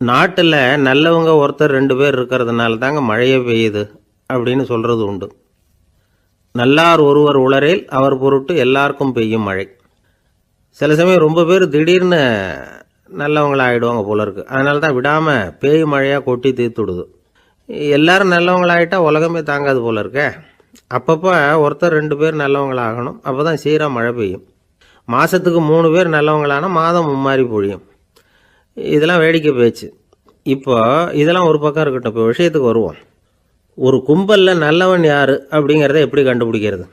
நாட்டில் நல்லவங்க ஒருத்தர் 2 பேர் இருக்கிறதுனால தாங்க மழையே பெய்யுது அப்படின்னு சொல்கிறது உண்டு. நல்லார் ஒருவர் உளரேல் அவர் பொருட்டு எல்லாருக்கும் பெய்யும் மழை. சில சமயம் ரொம்ப பேர் திடீர்னு நல்லவங்களாகிடுவாங்க போல இருக்குது. அதனால தான் விடாமல் பேய் மழையாக கொட்டி தீர்த்துடுது. எல்லாரும் நல்லவங்களாகிட்டா உலகமே தாங்காது போல இருக்கே. அப்பப்போ ஒருத்தர் 2 பேர் நல்லவங்களாகணும். அப்போ தான் சீராக மழை பெய்யும். மாதத்துக்கு 3 பேர் நல்லவங்களானா மாதம் மும்மாரி பொழியும். இதெல்லாம் வேடிக்கை பேச்சு. இப்போ இதெல்லாம் ஒரு பக்கம் இருக்கட்டும். இப்போ விஷயத்துக்கு வருவோம். ஒரு கும்பலில் நல்லவன் யார் அப்படிங்கிறத எப்படி கண்டுபிடிக்கிறது?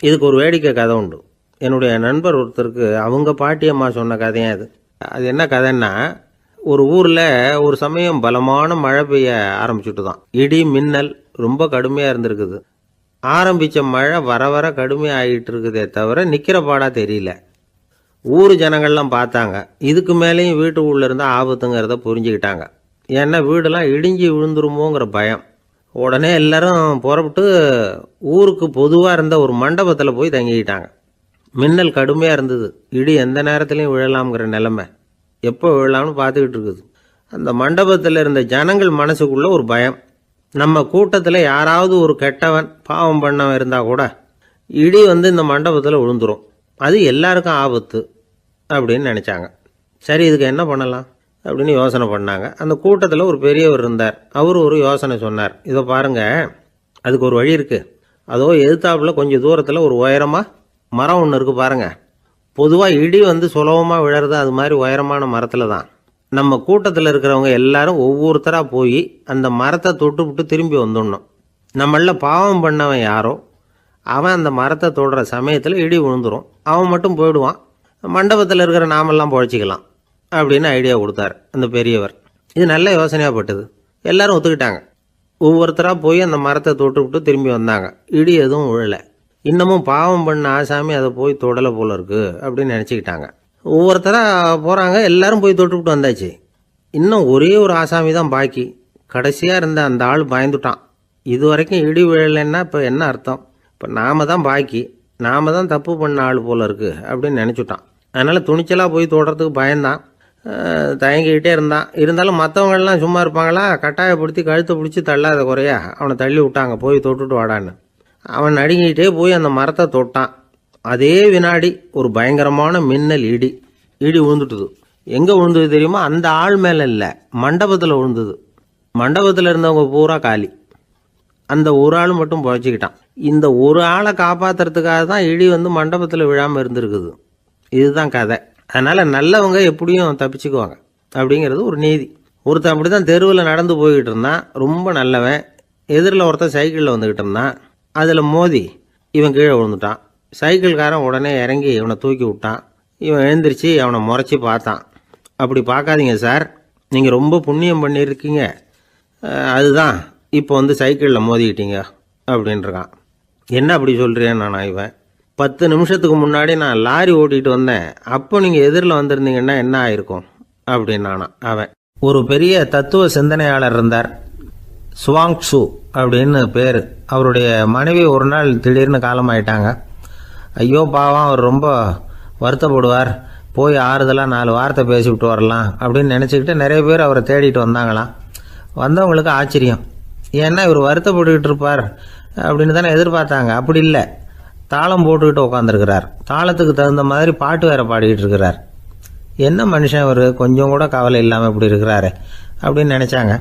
இதுக்கு ஒரு வேடிக்கை கதை உண்டு. என்னுடைய நண்பர் ஒருத்தருக்கு அவங்க பாட்டியம்மா சொன்ன கதையாக அது. அது என்ன கதைன்னா, ஒரு ஊரில் ஒரு சமயம் பலமான மழை பெய்ய ஆரம்பிச்சுட்டு தான். இடி மின்னல் ரொம்ப கடுமையாக இருந்திருக்குது. ஆரம்பித்த மழை வர வர கடுமையாக ஆகிட்டு இருக்குதே தவிர நிற்கிற பாடாக தெரியல. ஊர் ஜனங்கள்லாம் பார்த்தாங்க. இதுக்கு மேலேயும் வீட்டு உள்ள இருந்தால் ஆபத்துங்கிறத புரிஞ்சுக்கிட்டாங்க. ஏன்னா வீடெல்லாம் இடிஞ்சி விழுந்துருமோங்கிற பயம். உடனே எல்லாரும் புறப்பட்டு ஊருக்கு பொதுவாக இருந்த ஒரு மண்டபத்தில் போய் தங்கிக்கிட்டாங்க. மின்னல் கடுமையாக இருந்தது. இடி எந்த நேரத்துலையும் விழலாம்ங்கிற நிலைமை. எப்போ விழலாம்னு பார்த்துக்கிட்டு இருக்குது. அந்த மண்டபத்தில் இருந்த ஜனங்கள் மனசுக்குள்ள ஒரு பயம். நம்ம கூட்டத்தில் யாராவது ஒரு கெட்டவன் பாவம் பண்ணவன் இருந்தால் கூட இடி இந்த மண்டபத்தில் விழுந்துரும். அது எல்லாருக்கும் ஆபத்து அப்படின்னு நினச்சாங்க. சரி, இதுக்கு என்ன பண்ணலாம் அப்படின்னு யோசனை பண்ணாங்க. அந்த கூட்டத்தில் ஒரு பெரியவர் இருந்தார். அவர் ஒரு யோசனை சொன்னார். இதை பாருங்க, அதுக்கு ஒரு வழி இருக்குது. அதோ எதிர்த்தாப்பில் கொஞ்சம் தூரத்தில் ஒரு உயரமாக மரம் ஒன்று இருக்குது பாருங்கள். பொதுவாக இடி சுலபமாக விழறது அது மாதிரி உயரமான மரத்தில் தான். நம்ம கூட்டத்தில் இருக்கிறவங்க எல்லாரும் ஒவ்வொருத்தராக போய் அந்த மரத்தை தொட்டு விட்டு திரும்பி வந்துடணும். நம்மள பாவம் பண்ணவன் யாரோ அவன் அந்த மரத்தை தொடுற சமயத்தில் இடி விழுந்துடும். அவன் மட்டும் போயிடுவான். மண்டபத்தில் இருக்கிற நாமெல்லாம் பொழைச்சிக்கலாம் அப்படின்னு ஐடியா கொடுத்தார் அந்த பெரியவர். இது நல்ல யோசனையாக பட்டது. எல்லாரும் ஒத்துக்கிட்டாங்க. ஒவ்வொருத்தராக போய் அந்த மரத்தை தொட்டு விட்டு திரும்பி வந்தாங்க. இடி எதுவும் விழலை. இன்னமும் பாவம் பண்ண ஆசாமி அதை போய் தொடலை போல இருக்கு அப்படின்னு நினச்சிக்கிட்டாங்க. ஒவ்வொருத்தராக போகிறாங்க. எல்லாரும் போய் தொட்டு விட்டு வந்தாச்சு. இன்னும் ஒரே ஒரு ஆசாமி தான் பாக்கி. கடைசியாக இருந்த அந்த ஆள் பயந்துட்டான். இது வரைக்கும் இடி விழலைன்னா இப்போ என்ன அர்த்தம்? இப்போ நாம தான் பாக்கி, நாம தான் தப்பு பண்ண ஆள் போல இருக்குது அப்படின்னு நினச்சிட்டான். அதனால் துணிச்சலாக போய் தொடுறதுக்கு பயந்தான். தயங்கிக்கிட்டே இருந்தான். இருந்தாலும் மற்றவங்கள்லாம் சும்மா இருப்பாங்களா? கட்டாயப்படுத்தி கழுத்தை பிடிச்சி தள்ளாத குறையா அவனை தள்ளி விட்டாங்க. போய் தொட்டுட்டு வாடான்னு. அவன் நடுங்கிக்கிட்டே போய் அந்த மரத்தை தொட்டான். அதே வினாடி ஒரு பயங்கரமான மின்னல் இடி விழுந்துட்டுது. எங்கே விழுந்தது தெரியுமா? அந்த ஆள் மேலே இல்லை, மண்டபத்தில் விழுந்தது. மண்டபத்தில் இருந்தவங்க பூரா காலி. அந்த ஒரு ஆள் மட்டும் பொழைச்சிக்கிட்டான். இந்த ஒரு ஆளை காப்பாற்றுறதுக்காக தான் இடி மண்டபத்தில் விழாமல் இருந்திருக்குது. இதுதான் கதை. அதனால் நல்லவங்க எப்படியும் தப்பிச்சுக்குவாங்க அப்படிங்கிறது ஒரு நீதி. ஒருத்தன் அப்படி தான் தெருவில் நடந்து போய்கிட்டு இருந்தான். ரொம்ப நல்லவன். எதிரில் ஒருத்தன் சைக்கிளில் வந்துக்கிட்டு இருந்தான். அதில் மோதி இவன் கீழே விழுந்துட்டான். சைக்கிள்காரன் உடனே இறங்கி இவனை தூக்கி விட்டான். இவன் எழுந்திரிச்சு அவனை முறைச்சி பார்த்தான். அப்படி பார்க்காதீங்க சார், நீங்கள் ரொம்ப புண்ணியம் பண்ணியிருக்கீங்க, அதுதான் இப்போ சைக்கிளில் மோதிக்கிட்டீங்க அப்படின்றான். என்ன அப்படி சொல்கிறேன் நானா? இவன் 10 நிமிஷத்துக்கு முன்னாடி நான் லாரி ஓட்டிகிட்டு வந்தேன், அப்போ நீங்கள் எதிரில் வந்திருந்தீங்கன்னா என்ன ஆயிருக்கும் அப்படின்னானா அவன். ஒரு பெரிய தத்துவ சிந்தனையாளர் இருந்தார், சுவாங் ட்சு அப்படின்னு பேர். அவருடைய மனைவி ஒரு நாள் திடீர்னு காலமாயிட்டாங்க. ஐயோ பாவம், அவர் ரொம்ப வருத்தப்படுவார், போய் ஆறுதலாக 4 வார்த்தை பேசிவிட்டு வரலாம் அப்படின்னு நினச்சிக்கிட்டு நிறைய பேர் அவரை தேடிட்டு வந்தாங்களாம். வந்தவங்களுக்கு ஆச்சரியம். ஏன்னா இவர் வருத்தப்பட்டுக்கிட்டு இருப்பார் அப்படின்னு தானே எதிர்பார்த்தாங்க. அப்படி இல்லை, தாளம் போட்டுக்கிட்டு உட்காந்துருக்கிறார். தாளத்துக்கு தகுந்த மாதிரி பாட்டு வேற பாடிக்கிட்டு இருக்கிறார். என்ன மனுஷன் அவர், கொஞ்சம் கூட கவலை இல்லாமல் இப்படி இருக்கிறாரு அப்படின்னு நினச்சாங்க.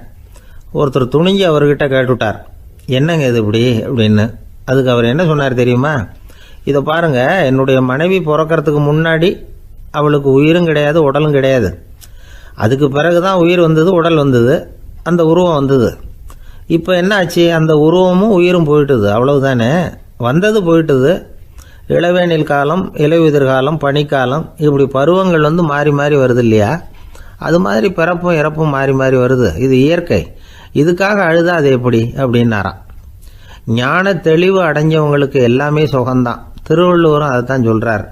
ஒருத்தர் துணிஞ்சு அவர்கிட்ட கேட்டுவிட்டார், என்னங்க இது இப்படி அப்படின்னு. அதுக்கு அவர் என்ன சொன்னார் தெரியுமா? இதை பாருங்க, என்னுடைய மனைவி பிறக்கிறதுக்கு முன்னாடி அவளுக்கு உயிரும் கிடையாது, உடலும் கிடையாது. அதுக்கு பிறகு தான் உயிர் வந்தது, உடல் வந்தது, அந்த உருவம் வந்தது. இப்போ என்ன ஆச்சு? அந்த உருவமும் உயிரும் போயிட்டுது, அவ்வளவுதானே. வந்தது போயிட்டுது. இளவேனில் காலம், இலையுதிர் காலம், பனிக்காலம், இப்படி பருவங்கள் மாறி மாறி வருது இல்லையா? அது மாதிரி பிறப்பும் இறப்பும் மாறி மாறி வருது. இது இயற்கை. இதுக்காக அழுதா அது எப்படி அப்படின்னாராம். ஞான தெளிவு அடைஞ்சவங்களுக்கு எல்லாமே சுகம்தான். திருவள்ளுவரும் அதை தான் சொல்கிறார்,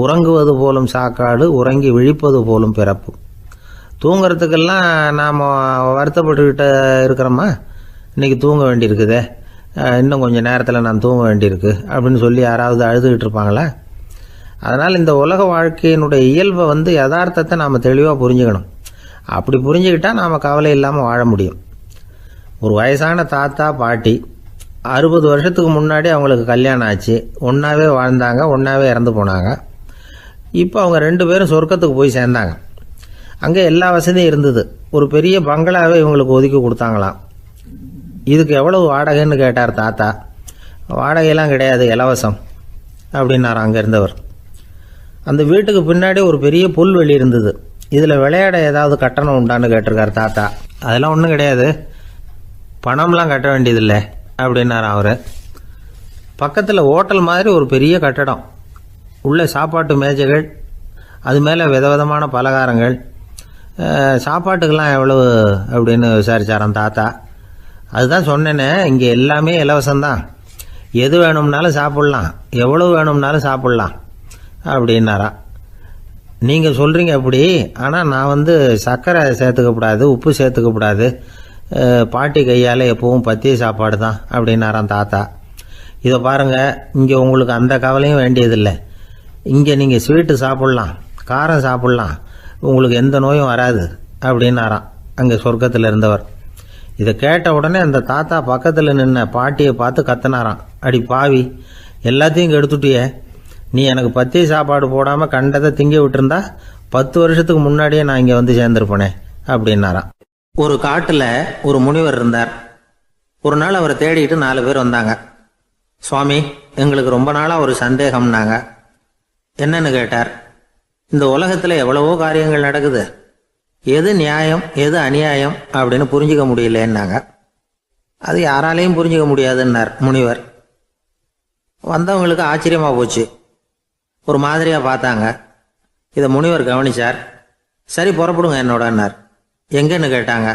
உறங்குவது போலும் சாக்காடு, உறங்கி விழிப்பது போலும் பிறப்பு. தூங்கிறதுக்கெல்லாம் நாம் வருத்தப்பட்டுக்கிட்ட இருக்கிறோமா? இன்றைக்கி தூங்க வேண்டியிருக்குதே, இன்னும் கொஞ்சம் நேரத்தில் நான் தூங்க வேண்டியிருக்கு அப்படின்னு சொல்லி யாராவது அழுதுகிட்டு இருப்பாங்களா? அதனால் இந்த உலக வாழ்க்கையினுடைய இயல்பை யதார்த்தத்தை நாம் தெளிவாக புரிஞ்சுக்கணும். அப்படி புரிஞ்சுக்கிட்டால் நாம் கவலை இல்லாமல் வாழ முடியும். ஒரு வயசான தாத்தா பாட்டி 60 வருஷத்துக்கு முன்னாடி அவங்களுக்கு கல்யாணம் ஆச்சு, ஒன்றாவே வாழ்ந்தாங்க, ஒன்றாவே இறந்து போனாங்க. இப்போ அவங்க 2 பேரும் சொர்க்கத்துக்கு போய் சேர்ந்தாங்க. அங்கே எல்லா வசதியும் இருந்தது. ஒரு பெரிய பங்களாவே இவங்களுக்கு ஒதுக்கி கொடுத்தாங்களாம். இதுக்கு எவ்வளவு வாடகைன்னு கேட்டார் தாத்தா. வாடகையெல்லாம் கிடையாது, இலவசம் அப்படின்னார் அங்கே இருந்தவர். அந்த வீட்டுக்கு பின்னாடி ஒரு பெரிய புல்வெளி இருந்தது. இதில் விளையாட ஏதாவது கட்டணம் உண்டான்னு கேட்டிருக்கார் தாத்தா. அதெல்லாம் ஒன்றும் கிடையாது, பணம்லாம் கட்ட வேண்டியதில்லை அப்படின்னார் அவர். பக்கத்தில் ஹோட்டல் மாதிரி ஒரு பெரிய கட்டடம், உள்ள சாப்பாட்டு மேஜைகள், அது மேலே விதவிதமான பலகாரங்கள். சாப்பாட்டுக்கெல்லாம் எவ்வளவு அப்படின்னு விசாரிச்சாராம் தாத்தா. அதுதான் சொன்னேனே, இங்கே எல்லாமே இலவசம்தான், எது வேணும்னாலும் சாப்பிட்லாம், எவ்வளவு வேணும்னாலும் சாப்பிட்லாம் அப்படின்னாரா. நீங்கள் சொல்கிறீங்க அப்படி, ஆனால் நான் சர்க்கரை சேர்த்துக்கக்கூடாது, உப்பு சேர்த்துக்கக்கூடாது, பாட்டி கையால் எப்பவும் பத்திய சாப்பாடு தான் அப்படின்னாராம் தாத்தா. இதை பாருங்கள், இங்கே உங்களுக்கு அந்த கவலையும் வேண்டியதில்லை. இங்கே நீங்கள் ஸ்வீட்டு சாப்பிட்லாம், காரம் சாப்பிட்லாம், உங்களுக்கு எந்த நோயும் வராது அப்படின்னாராம் அங்கே சொர்க்கத்தில் இருந்தவர். இதை கேட்ட உடனே அந்த தாத்தா பக்கத்தில் நின்ன பாட்டியை பார்த்து கத்தினாராம். அடி பாவி, எல்லாத்தையும் கெடுத்துட்டியே, நீ எனக்கு பத்திய சாப்பாடு போடாமல் கண்டதை திங்க விட்டுருந்தா 10 வருஷத்துக்கு முன்னாடியே நான் இங்கே சேர்ந்துருப்பேனே அப்படின்னாராம். ஒரு காட்டில் ஒரு முனிவர் இருந்தார். ஒரு நாள் அவரை தேடிட்டு 4 பேர் வந்தாங்க. சுவாமி, எங்களுக்கு ரொம்ப நாளாக ஒரு சந்தேகம்னாங்க. என்னன்னு கேட்டார். இந்த உலகத்தில் எவ்வளவோ காரியங்கள் நடக்குது, எது நியாயம் எது அநியாயம் அப்படின்னு புரிஞ்சிக்க முடியலன்னாங்க. அது யாராலையும் புரிஞ்சிக்க முடியாதுன்னார் முனிவர். வந்தவங்களுக்கு ஆச்சரியமாக போச்சு, ஒரு மாதிரியாக பார்த்தாங்க. இதை முனிவர் கவனிச்சார். சரி புறப்படுங்க என்னோடன்னார். எங்கன்னு கேட்டாங்க.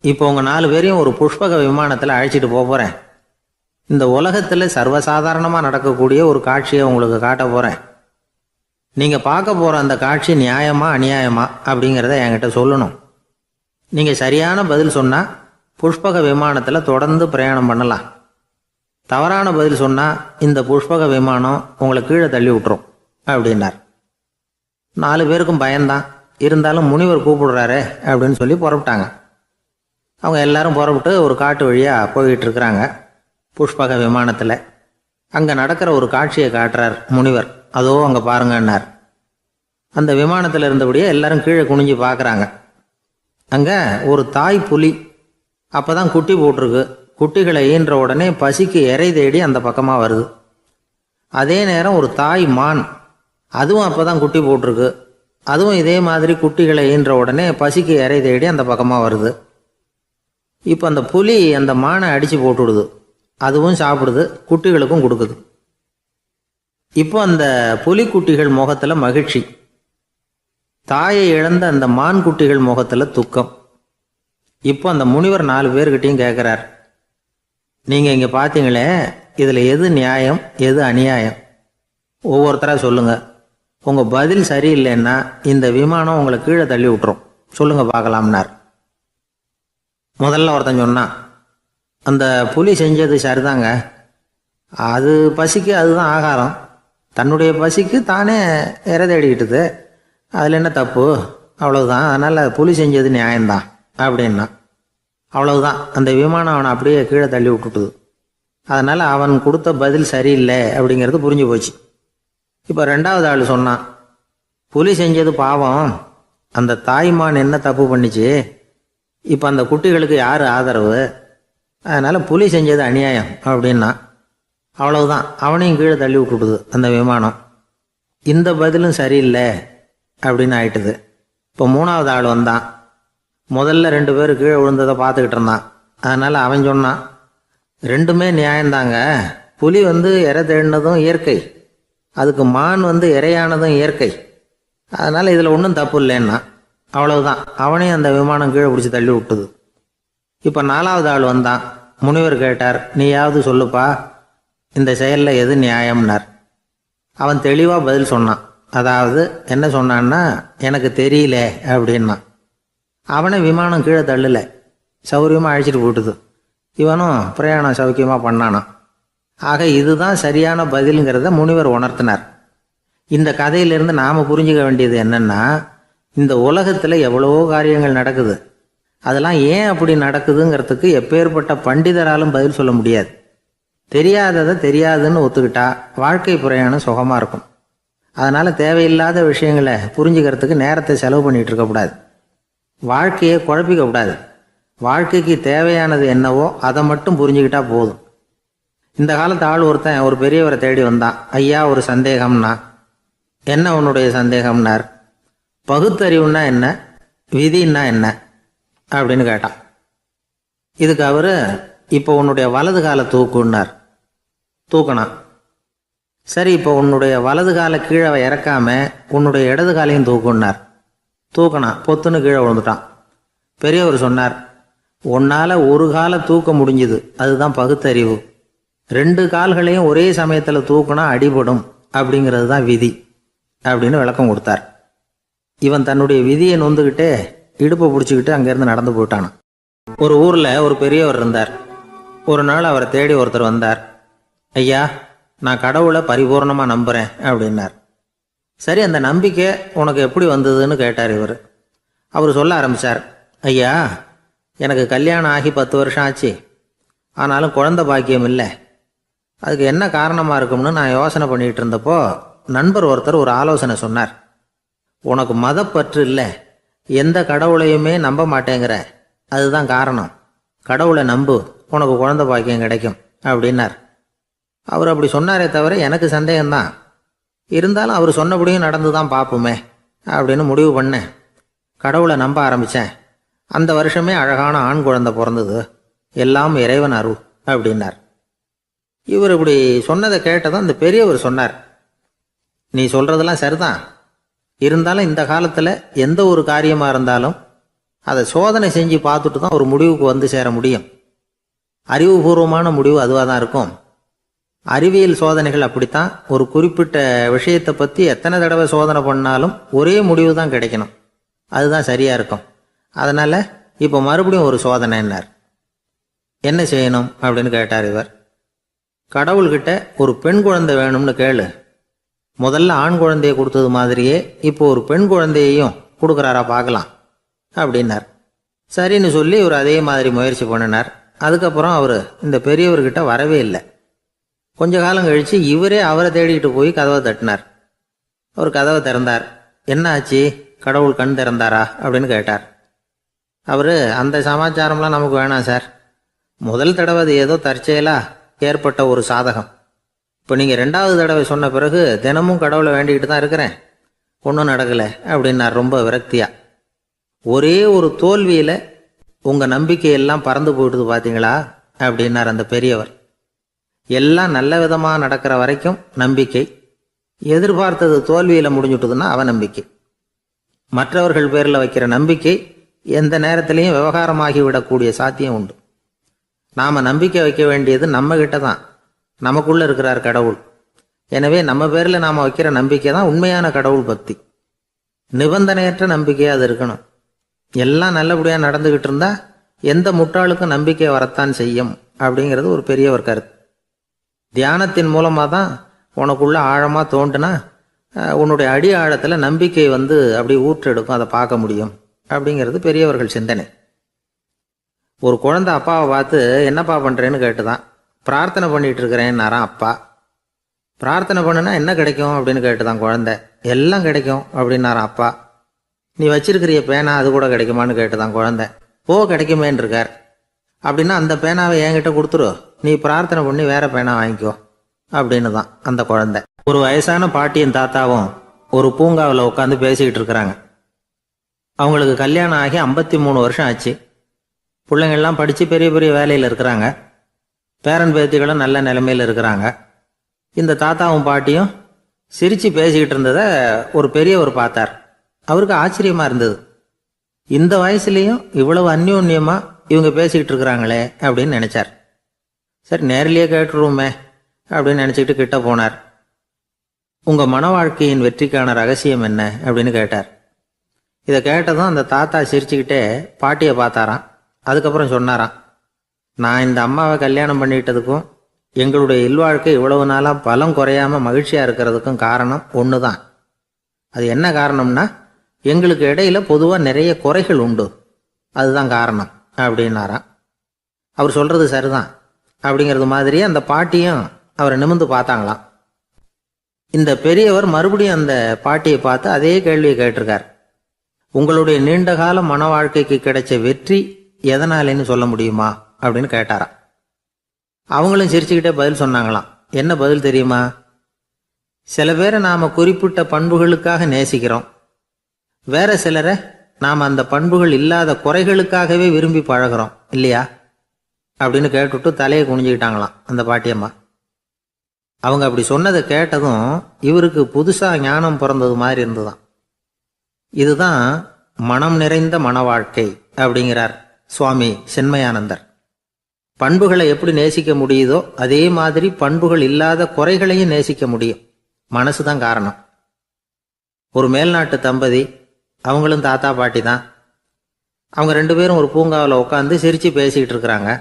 இப்போ உங்கள் 4 பேரையும் ஒரு புஷ்பக விமானத்தில் அழைச்சிட்டு போகிறேன். இந்த உலகத்தில் சர்வசாதாரணமாக நடக்கக்கூடிய ஒரு காட்சியை உங்களுக்கு காட்ட போகிறேன். நீங்கள் பார்க்க போகிற அந்த காட்சி நியாயமா அநியாயமா அப்படிங்கிறத என்கிட்ட சொல்லணும். நீங்கள் சரியான பதில் சொன்னால் புஷ்பக விமானத்தில் தொடர்ந்து பிரயாணம் பண்ணலாம். தவறான பதில் சொன்னால் இந்த புஷ்பக விமானம் உங்களை கீழே தள்ளி விட்டுரும் அப்படின்னார். 4 பேருக்கும் பயந்தான். இருந்தாலும் முனிவர் கூப்பிடுறாரே அப்படின்னு சொல்லி புறப்பட்டாங்க. அவங்க எல்லாரும் புறப்பட்டு ஒரு காட்டு வழியாக போய்கிட்டு இருக்கிறாங்க புஷ்பக விமானத்தில். அங்கே நடக்கிற ஒரு காட்சியை காட்டுறார் முனிவர். அதோ அங்கே பாருங்கன்னார். அந்த விமானத்தில் இருந்தபடியே எல்லாரும் கீழே குனிஞ்சு பார்க்குறாங்க. அங்கே ஒரு தாய் புலி அப்போ தான் குட்டி போட்டிருக்கு. குட்டிகளை ஈன்ற உடனே பசிக்கு இறை தேடி அந்த பக்கமாக வருது. அதே நேரம் ஒரு தாய் மான், அதுவும் அப்போ தான் குட்டி போட்டிருக்கு. அதுவும் இதே மாதிரி குட்டிகளை ஈன்ற உடனே பசிக்கு இறை தேடி அந்த பக்கமாக வருது. இப்போ அந்த புலி அந்த மானை அடித்து போட்டுடுது. அதுவும் சாப்பிடுது, குட்டிகளுக்கும் கொடுக்குது. இப்போ அந்த புலிக்குட்டிகள் முகத்தில் மகிழ்ச்சி, தாயை இழந்த அந்த மான் குட்டிகள் முகத்தில் துக்கம். இப்போ அந்த முனிவர் 4 பேர்கிட்டையும் கேட்குறார், நீங்கள் இங்கே பார்த்தீங்களே, இதில் எது நியாயம் எது அநியாயம்? ஒவ்வொருத்தராக சொல்லுங்கள். உங்கள் பதில் சரியில்லைன்னா இந்த விமானம் உங்களை கீழே தள்ளி விட்டுரும், சொல்லுங்கள் பார்க்கலாம்னார். முதல்ல ஒருத்தன் சொன்னான், அந்த புலி செஞ்சது சரிதாங்க, அது பசிக்கு அதுதான் ஆகாரம், தன்னுடைய பசிக்கு தானே இறை தேடிக்கிட்டுது, அதில் என்ன தப்பு, அவ்வளவுதான், அதனால் புலி செஞ்சது நியாயம்தான் அப்படின்னா. அவ்வளவுதான், அந்த விமானம் அவனை அப்படியே கீழே தள்ளி விட்டுட்டுது. அதனால் அவன் கொடுத்த பதில் சரியில்லை அப்படிங்கிறது புரிஞ்சு போச்சு. இப்போ 2வது ஆள் சொன்னான், புலி செஞ்சது பாவம், அந்த தாய்மான் என்ன தப்பு பண்ணிச்சு, இப்போ அந்த குட்டிகளுக்கு யார் ஆதரவு, அதனால் புலி செஞ்சது அநியாயம் அப்படின்னா. அவ்வளவுதான், அவனையும் கீழே தள்ளி விட்டுடுது அந்த விமானம். இந்த பதிலும் சரியில்லை அப்படின்னு ஆயிட்டுது. இப்போ 3வது ஆள் வந்தான். முதல்ல 2 பேர் கீழே விழுந்ததை பார்த்துக்கிட்டு இருந்தான். அதனால் அவன் சொன்னான், ரெண்டுமே நியாயந்தாங்க, புலி இறை தேடினதும் இயற்கை, அதுக்கு மான் இறையானதும் இயற்கை, அதனால் இதில் ஒன்றும் தப்பு இல்லைன்னா. அவ்வளவுதான், அவனையும் அந்த விமானம் கீழே பிடிச்சி தள்ளி விட்டுது. இப்போ 4வது ஆள் வந்தான். முனிவர் கேட்டார், நீயாவது சொல்லுப்பா, இந்த செயலில் எது நியாயம்னார். அவன் தெளிவாக பதில் சொன்னான். அதாவது என்ன சொன்னான்னா, எனக்கு தெரியல அப்படின்னா. அவனை விமானம் கீழே தள்ளலை, சௌரியமாக அழைச்சிட்டு போட்டுது. இவனும் பிரயாணம் சௌக்கியமாக பண்ணானான். ஆக இதுதான் சரியான பதிலுங்கிறத முனிவர் உணர்த்தினார். இந்த கதையிலிருந்து நாம் புரிஞ்சுக்க வேண்டியது என்னென்னா, இந்த உலகத்தில் எவ்வளவோ காரியங்கள் நடக்குது. அதெல்லாம் ஏன் அப்படி நடக்குதுங்கிறதுக்கு எப்பேற்பட்ட பண்டிதராலும் பதில் சொல்ல முடியாது. தெரியாததை தெரியாதுன்னு ஒத்துக்கிட்டா வாழ்க்கை பிரயாணம் சுகமாக இருக்கும். அதனால் தேவையில்லாத விஷயங்களை புரிஞ்சுக்கிறதுக்கு நேரத்தை செலவு பண்ணிகிட்டு இருக்கக்கூடாது. வாழ்க்கையை குழப்பிக்கக்கூடாது. வாழ்க்கைக்கு தேவையானது என்னவோ அதை மட்டும் புரிஞ்சுக்கிட்டா போதும். இந்த காலத்து ஆள் ஒருத்தன் ஒரு பெரியவரை தேடி வந்தான். ஐயா, ஒரு சந்தேகம்னா. என்ன உன்னுடைய சந்தேகம்னார். பகுத்தறிவுன்னா என்ன, விதின்னா என்ன அப்படின்னு கேட்டான். இதுக்கு அவர், இப்போ உன்னுடைய வலது காலை தூக்குன்னார். தூக்கினான். சரி, இப்போ உன்னுடைய வலது காலை கீழே இறக்காம உன்னுடைய இடது காலையும் தூக்குன்னார். தூக்கினான். பொத்துன்னு கீழே விழுந்துட்டான். பெரியவர் சொன்னார், உன்னால் ஒரு காலை தூக்க முடிஞ்சுது, அதுதான் பகுத்தறிவு. 2 கால்களையும் ஒரே சமயத்தில் தூக்குனா அடிபடும், அப்படிங்கிறது தான் விதி அப்படின்னு விளக்கம் கொடுத்தார். இவன் தன்னுடைய விதியை நொந்துக்கிட்டே இடுப்பை பிடிச்சிக்கிட்டு அங்கேருந்து நடந்து போயிட்டானான். ஒரு ஊரில் ஒரு பெரியவர் இருந்தார். ஒரு நாள் அவரை தேடி ஒருத்தர் வந்தார். ஐயா, நான் கடவுளை பரிபூர்ணமாக நம்புகிறேன் அப்படின்னார். சரி, அந்த நம்பிக்கை உனக்கு எப்படி வந்ததுன்னு கேட்டார் இவர். அவர் சொல்ல ஆரம்பித்தார். ஐயா, எனக்கு கல்யாணம் ஆகி 10 வருஷம் ஆச்சு. ஆனாலும் குழந்தை பாக்கியம் இல்லை. அதுக்கு என்ன காரணமாக இருக்கும்னு நான் யோசனை பண்ணிகிட்டு இருந்தப்போ நண்பர் ஒருத்தர் ஒரு ஆலோசனை சொன்னார். உனக்கு மதப்பற்று இல்லை, எந்த கடவுளையுமே நம்ப மாட்டேங்கிற, அதுதான் காரணம். கடவுளை நம்பு, உனக்கு குழந்தை பாக்கியம் கிடைக்கும் அப்படின்னார். அவர் அப்படி சொன்னாரே தவிர எனக்கு சந்தேகம்தான். இருந்தாலும் அவர் சொன்னபடியும் நடந்து தான் பார்ப்போமே அப்படின்னு முடிவு பண்ணேன். கடவுளை நம்ப ஆரம்பித்தேன். அந்த வருஷமே அழகான ஆண் குழந்தை பிறந்தது. எல்லாம் இறைவன் அருள் அப்படின்னார். இவர் இப்படி சொன்னதை கேட்டதும் அந்த பெரியவர் சொன்னார், நீ சொல்கிறதெல்லாம் சரிதான். இருந்தாலும் இந்த காலத்தில் எந்த ஒரு காரியமாக இருந்தாலும் அதை சோதனை செஞ்சு பார்த்துட்டு தான் ஒரு முடிவுக்கு வந்து சேர முடியும். அறிவுபூர்வமான முடிவு அதுவாக தான் இருக்கும். அறிவியல் சோதனைகள் அப்படித்தான். ஒரு குறிப்பிட்ட விஷயத்தை பற்றி எத்தனை தடவை சோதனை பண்ணாலும் ஒரே முடிவு தான் கிடைக்கணும். அதுதான் சரியாக இருக்கும். அதனால் இப்போ மறுபடியும் ஒரு சோதனைன்னார். என்ன செய்யணும் அப்படின்னு கேட்டார் இவர். கடவுள்கிட்ட ஒரு பெண் குழந்தை வேணும்னு கேளு. முதல்ல ஆண் குழந்தையை கொடுத்தது மாதிரியே இப்போ ஒரு பெண் குழந்தையையும் கொடுக்குறாரா பார்க்கலாம் அப்படின்னார். சரின்னு சொல்லி இவர் அதே மாதிரி முயற்சி பண்ணினார். அதுக்கப்புறம் அவர் இந்த பெரியவர்கிட்ட வரவே இல்லை. கொஞ்ச காலம் கழித்து இவரே அவரை தேடிக்கிட்டு போய் கதவை தட்டினார். அவர் கதவை திறந்தார். என்ன ஆச்சு, கடவுள் கண் திறந்தாரா அப்படின்னு கேட்டார். அவர், அந்த சமாச்சாரம்லாம் நமக்கு வேணாம் சார். முதல் தடவை அது ஏதோ தற்செயலாக ஏற்பட்ட ஒரு சாதகம். இப்போ நீங்கள் 2வது தடவை சொன்ன பிறகு தினமும் கடவுளை வேண்டிக்கிட்டு தான் இருக்கிறேன், ஒன்றும் நடக்கலை அப்படின்னார் ரொம்ப விரக்தியாக. ஒரே ஒரு தோல்வியில் உங்கள் நம்பிக்கையெல்லாம் பறந்து போயிடுது பார்த்தீங்களா அப்படின்னார் அந்த பெரியவர். எல்லாம் நல்ல விதமாக நடக்கிற வரைக்கும் நம்பிக்கை, எதிர்பார்த்தது தோல்வியில் முடிஞ்சுட்டுதுன்னா அவநம்பிக்கை. மற்றவர்கள் பேரில் வைக்கிற நம்பிக்கை எந்த நேரத்திலையும் விவகாரமாகி விடக்கூடிய சாத்தியம் உண்டு. நாம் நம்பிக்கை வைக்க வேண்டியது நம்மகிட்ட தான். நமக்குள்ளே இருக்கிறார் கடவுள். எனவே நம்ம பேரில் நாம் வைக்கிற நம்பிக்கை தான் உண்மையான கடவுள் பக்தி. நிபந்தனையற்ற நம்பிக்கையாக அது இருக்கணும். எல்லாம் நல்லபடியாக நடந்துக்கிட்டு இருந்தால் எந்த முட்டாளுக்கும் நம்பிக்கை வரத்தான் செய்யும் அப்படிங்கிறது ஒரு பெரியவர் கருத்து. தியானத்தின் மூலமாக தான் உனக்குள்ள ஆழமாக தோண்டுனா உன்னுடைய அடி ஆழத்தில் நம்பிக்கை வந்து அப்படி ஊற்றெடுக்கும், அதை பார்க்க முடியும் அப்படிங்கிறது பெரியவர்கள் சிந்தனை. ஒரு குழந்தை அப்பாவை பார்த்து என்னப்பா பண்ணுறேன்னு கேட்டுதான். பிரார்த்தனை பண்ணிகிட்டு இருக்கிறேன்னாரான் அப்பா. பிரார்த்தனை பண்ணுனா என்ன கிடைக்கும் அப்படின்னு கேட்டுதான் குழந்தை. எல்லாம் கிடைக்கும் அப்படின்னாரான் அப்பா. நீ வச்சிருக்கிறிய பேனா அது கூட கிடைக்குமான்னு கேட்டுதான் குழந்தை. கிடைக்குமேன்னு இருக்கார். அப்படின்னா அந்த பேனாவை என்கிட்ட கொடுத்துரு, நீ பிரார்த்தனை பண்ணி வேற பேனா வாங்கிக்கோ அப்படின்னு தான் அந்த குழந்தை. ஒரு வயசான பாட்டியும் தாத்தாவும் ஒரு பூங்காவில் உட்காந்து பேசிக்கிட்டு இருக்கிறாங்க. அவங்களுக்கு கல்யாணம் ஆகி 53 வருஷம் ஆச்சு. பிள்ளைங்கள்லாம் படித்து பெரிய பெரிய வேலையில் இருக்கிறாங்க. பேரன் பேத்திகளும் நல்ல நிலைமையில் இருக்கிறாங்க. இந்த தாத்தாவும் பாட்டியும் சிரித்து பேசிக்கிட்டு இருந்ததை ஒரு பெரியவர் பார்த்தார். அவருக்கு ஆச்சரியமாக இருந்தது. இந்த வயசுலேயும் இவ்வளவு அந்யோன்யமாக இவங்க பேசிக்கிட்டு இருக்கிறாங்களே அப்படின்னு நினச்சார். சரி, நேரிலேயே கேட்டுருவோமே அப்படின்னு நினச்சிக்கிட்டு கிட்ட போனார். உங்கள் மன வாழ்க்கையின் வெற்றிக்கான ரகசியம் என்ன அப்படின்னு கேட்டார். இதை கேட்டதும் அந்த தாத்தா சிரிச்சுக்கிட்டே பாட்டியை பார்த்தாராம். அதுக்கப்புறம் சொன்னாராம், நான் இந்த அம்மாவை கல்யாணம் பண்ணிக்கிட்டதுக்கும் எங்களுடைய இல்வாழ்க்கை இவ்வளவு நாளாக பலம் குறையாமல் மகிழ்ச்சியாக இருக்கிறதுக்கும் காரணம் ஒன்று தான். அது என்ன காரணம்னா, எங்களுக்கு இடையில பொதுவாக நிறைய குறைகள் உண்டு, அதுதான் காரணம் அப்படின்னாராம். அவர் சொல்றது சரிதான் அப்படிங்கிறது மாதிரியே அந்த பாட்டியும் அவரை நிமிர்ந்து பார்த்தாங்களாம். இந்த பெரியவர் மறுபடியும் அந்த பாட்டியை பார்த்து அதே கேள்வியை கேட்டிருக்கார். உங்களுடைய நீண்டகால மன வாழ்க்கைக்கு கிடைச்ச வெற்றி எதனாலேன்னு சொல்ல முடியுமா அப்படின்னு கேட்டாராம். அவங்களும் சிரிச்சுக்கிட்டே பதில் சொன்னாங்களாம். என்ன பதில் தெரியுமா? சில பேரை நாம குறிப்பிட்ட பண்புகளுக்காக நேசிக்கிறோம், வேற சிலரை நாம் அந்த பண்புகள் இல்லாத குறைகளுக்காகவே விரும்பி பழகிறோம் இல்லையா அப்படின்னு கேட்டுவிட்டு தலையை குனிஞ்சுக்கிட்டாங்களாம் அந்த பாட்டியம்மா. அவங்க அப்படி சொன்னதை கேட்டதும் இவருக்கு புதுசா ஞானம் பிறந்தது மாதிரி இருந்துதான். இதுதான் மனம் நிறைந்த மன வாழ்க்கை அப்படிங்கிறார் சுவாமி சின்மயானந்தர். பண்புகளை எப்படி நேசிக்க முடியுதோ அதே மாதிரி பண்புகள் இல்லாத குறைகளையும் நேசிக்க முடியும். மனசுதான் காரணம். ஒரு மேல்நாட்டு தம்பதி, அவங்களும் தாத்தா பாட்டி தான். அவங்க 2 பேரும் ஒரு பூங்காவில் உட்காந்து சிரிச்சு பேசிக்கிட்டு இருக்கிறாங்க.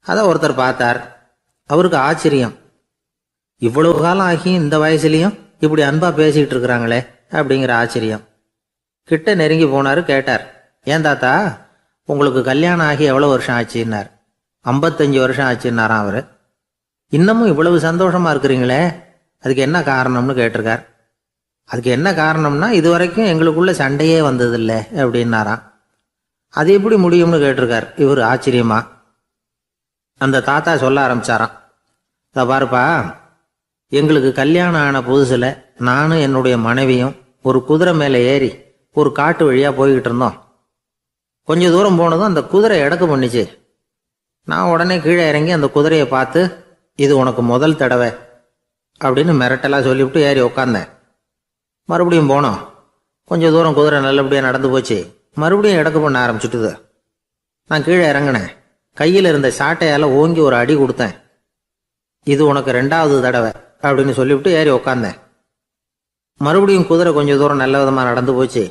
அதை ஒருத்தர் பார்த்தார். அவருக்கு ஆச்சரியம், இவ்வளவு காலம் ஆகி இந்த வயசுலயும் இப்படி அன்பா பேசிக்கிட்டு இருக்கிறாங்களே அப்படிங்கிற ஆச்சரியம். கிட்ட நெருங்கி போனாரு. கேட்டார், ஏன் தாத்தா உங்களுக்கு கல்யாணம் ஆகி எவ்வளவு வருஷம் ஆச்சுன்னார். 55 வருஷம் ஆச்சுன்னாராம் அவரு. இன்னமும் இவ்வளவு சந்தோஷமா இருக்கிறீங்களே, அதுக்கு என்ன காரணம்னு கேட்டிருக்கார். அதுக்கு என்ன காரணம்னா, இதுவரைக்கும் எங்களுக்குள்ள சண்டையே வந்ததில்லை அப்படின்னாராம். அது எப்படி முடியும்னு கேட்டிருக்கார் இவர் ஆச்சரியமா. அந்த தாத்தா சொல்ல ஆரம்பிச்சாராம், இதை பாருப்பா, எங்களுக்கு கல்யாணம் ஆன புதுசுல நானும் என்னுடைய மனைவியும் ஒரு குதிரை மேலே ஏறி ஒரு காட்டு வழியா போய்கிட்டு இருந்தோம். கொஞ்ச தூரம் போனதும் அந்த குதிரை எடக்கு பண்ணிச்சு. நான் உடனே கீழே இறங்கி அந்த குதிரையை பார்த்து, இது உனக்கு முதல் தடவை அப்படின்னு மிரட்டெல்லாம் சொல்லிவிட்டு ஏறி உக்காந்தேன். மறுபடியும் போனோம். கொஞ்சம் தூரம் குதிரை நல்லபடியாக நடந்து போச்சு. மறுபடியும் எடக்கு பண்ண ஆரம்பிச்சுட்டுது. நான் கீழே இறங்கினேன். கையில் இருந்த சாட்டையால் ஓங்கி ஒரு அடி கொடுத்தேன். இது உனக்கு 2வது தடவை அப்படின்னு சொல்லிவிட்டு ஏறி உக்காந்தேன். மறுபடியும் குதிரை கொஞ்சம் தூரம் நல்ல விதமாக நடந்து போச்சு.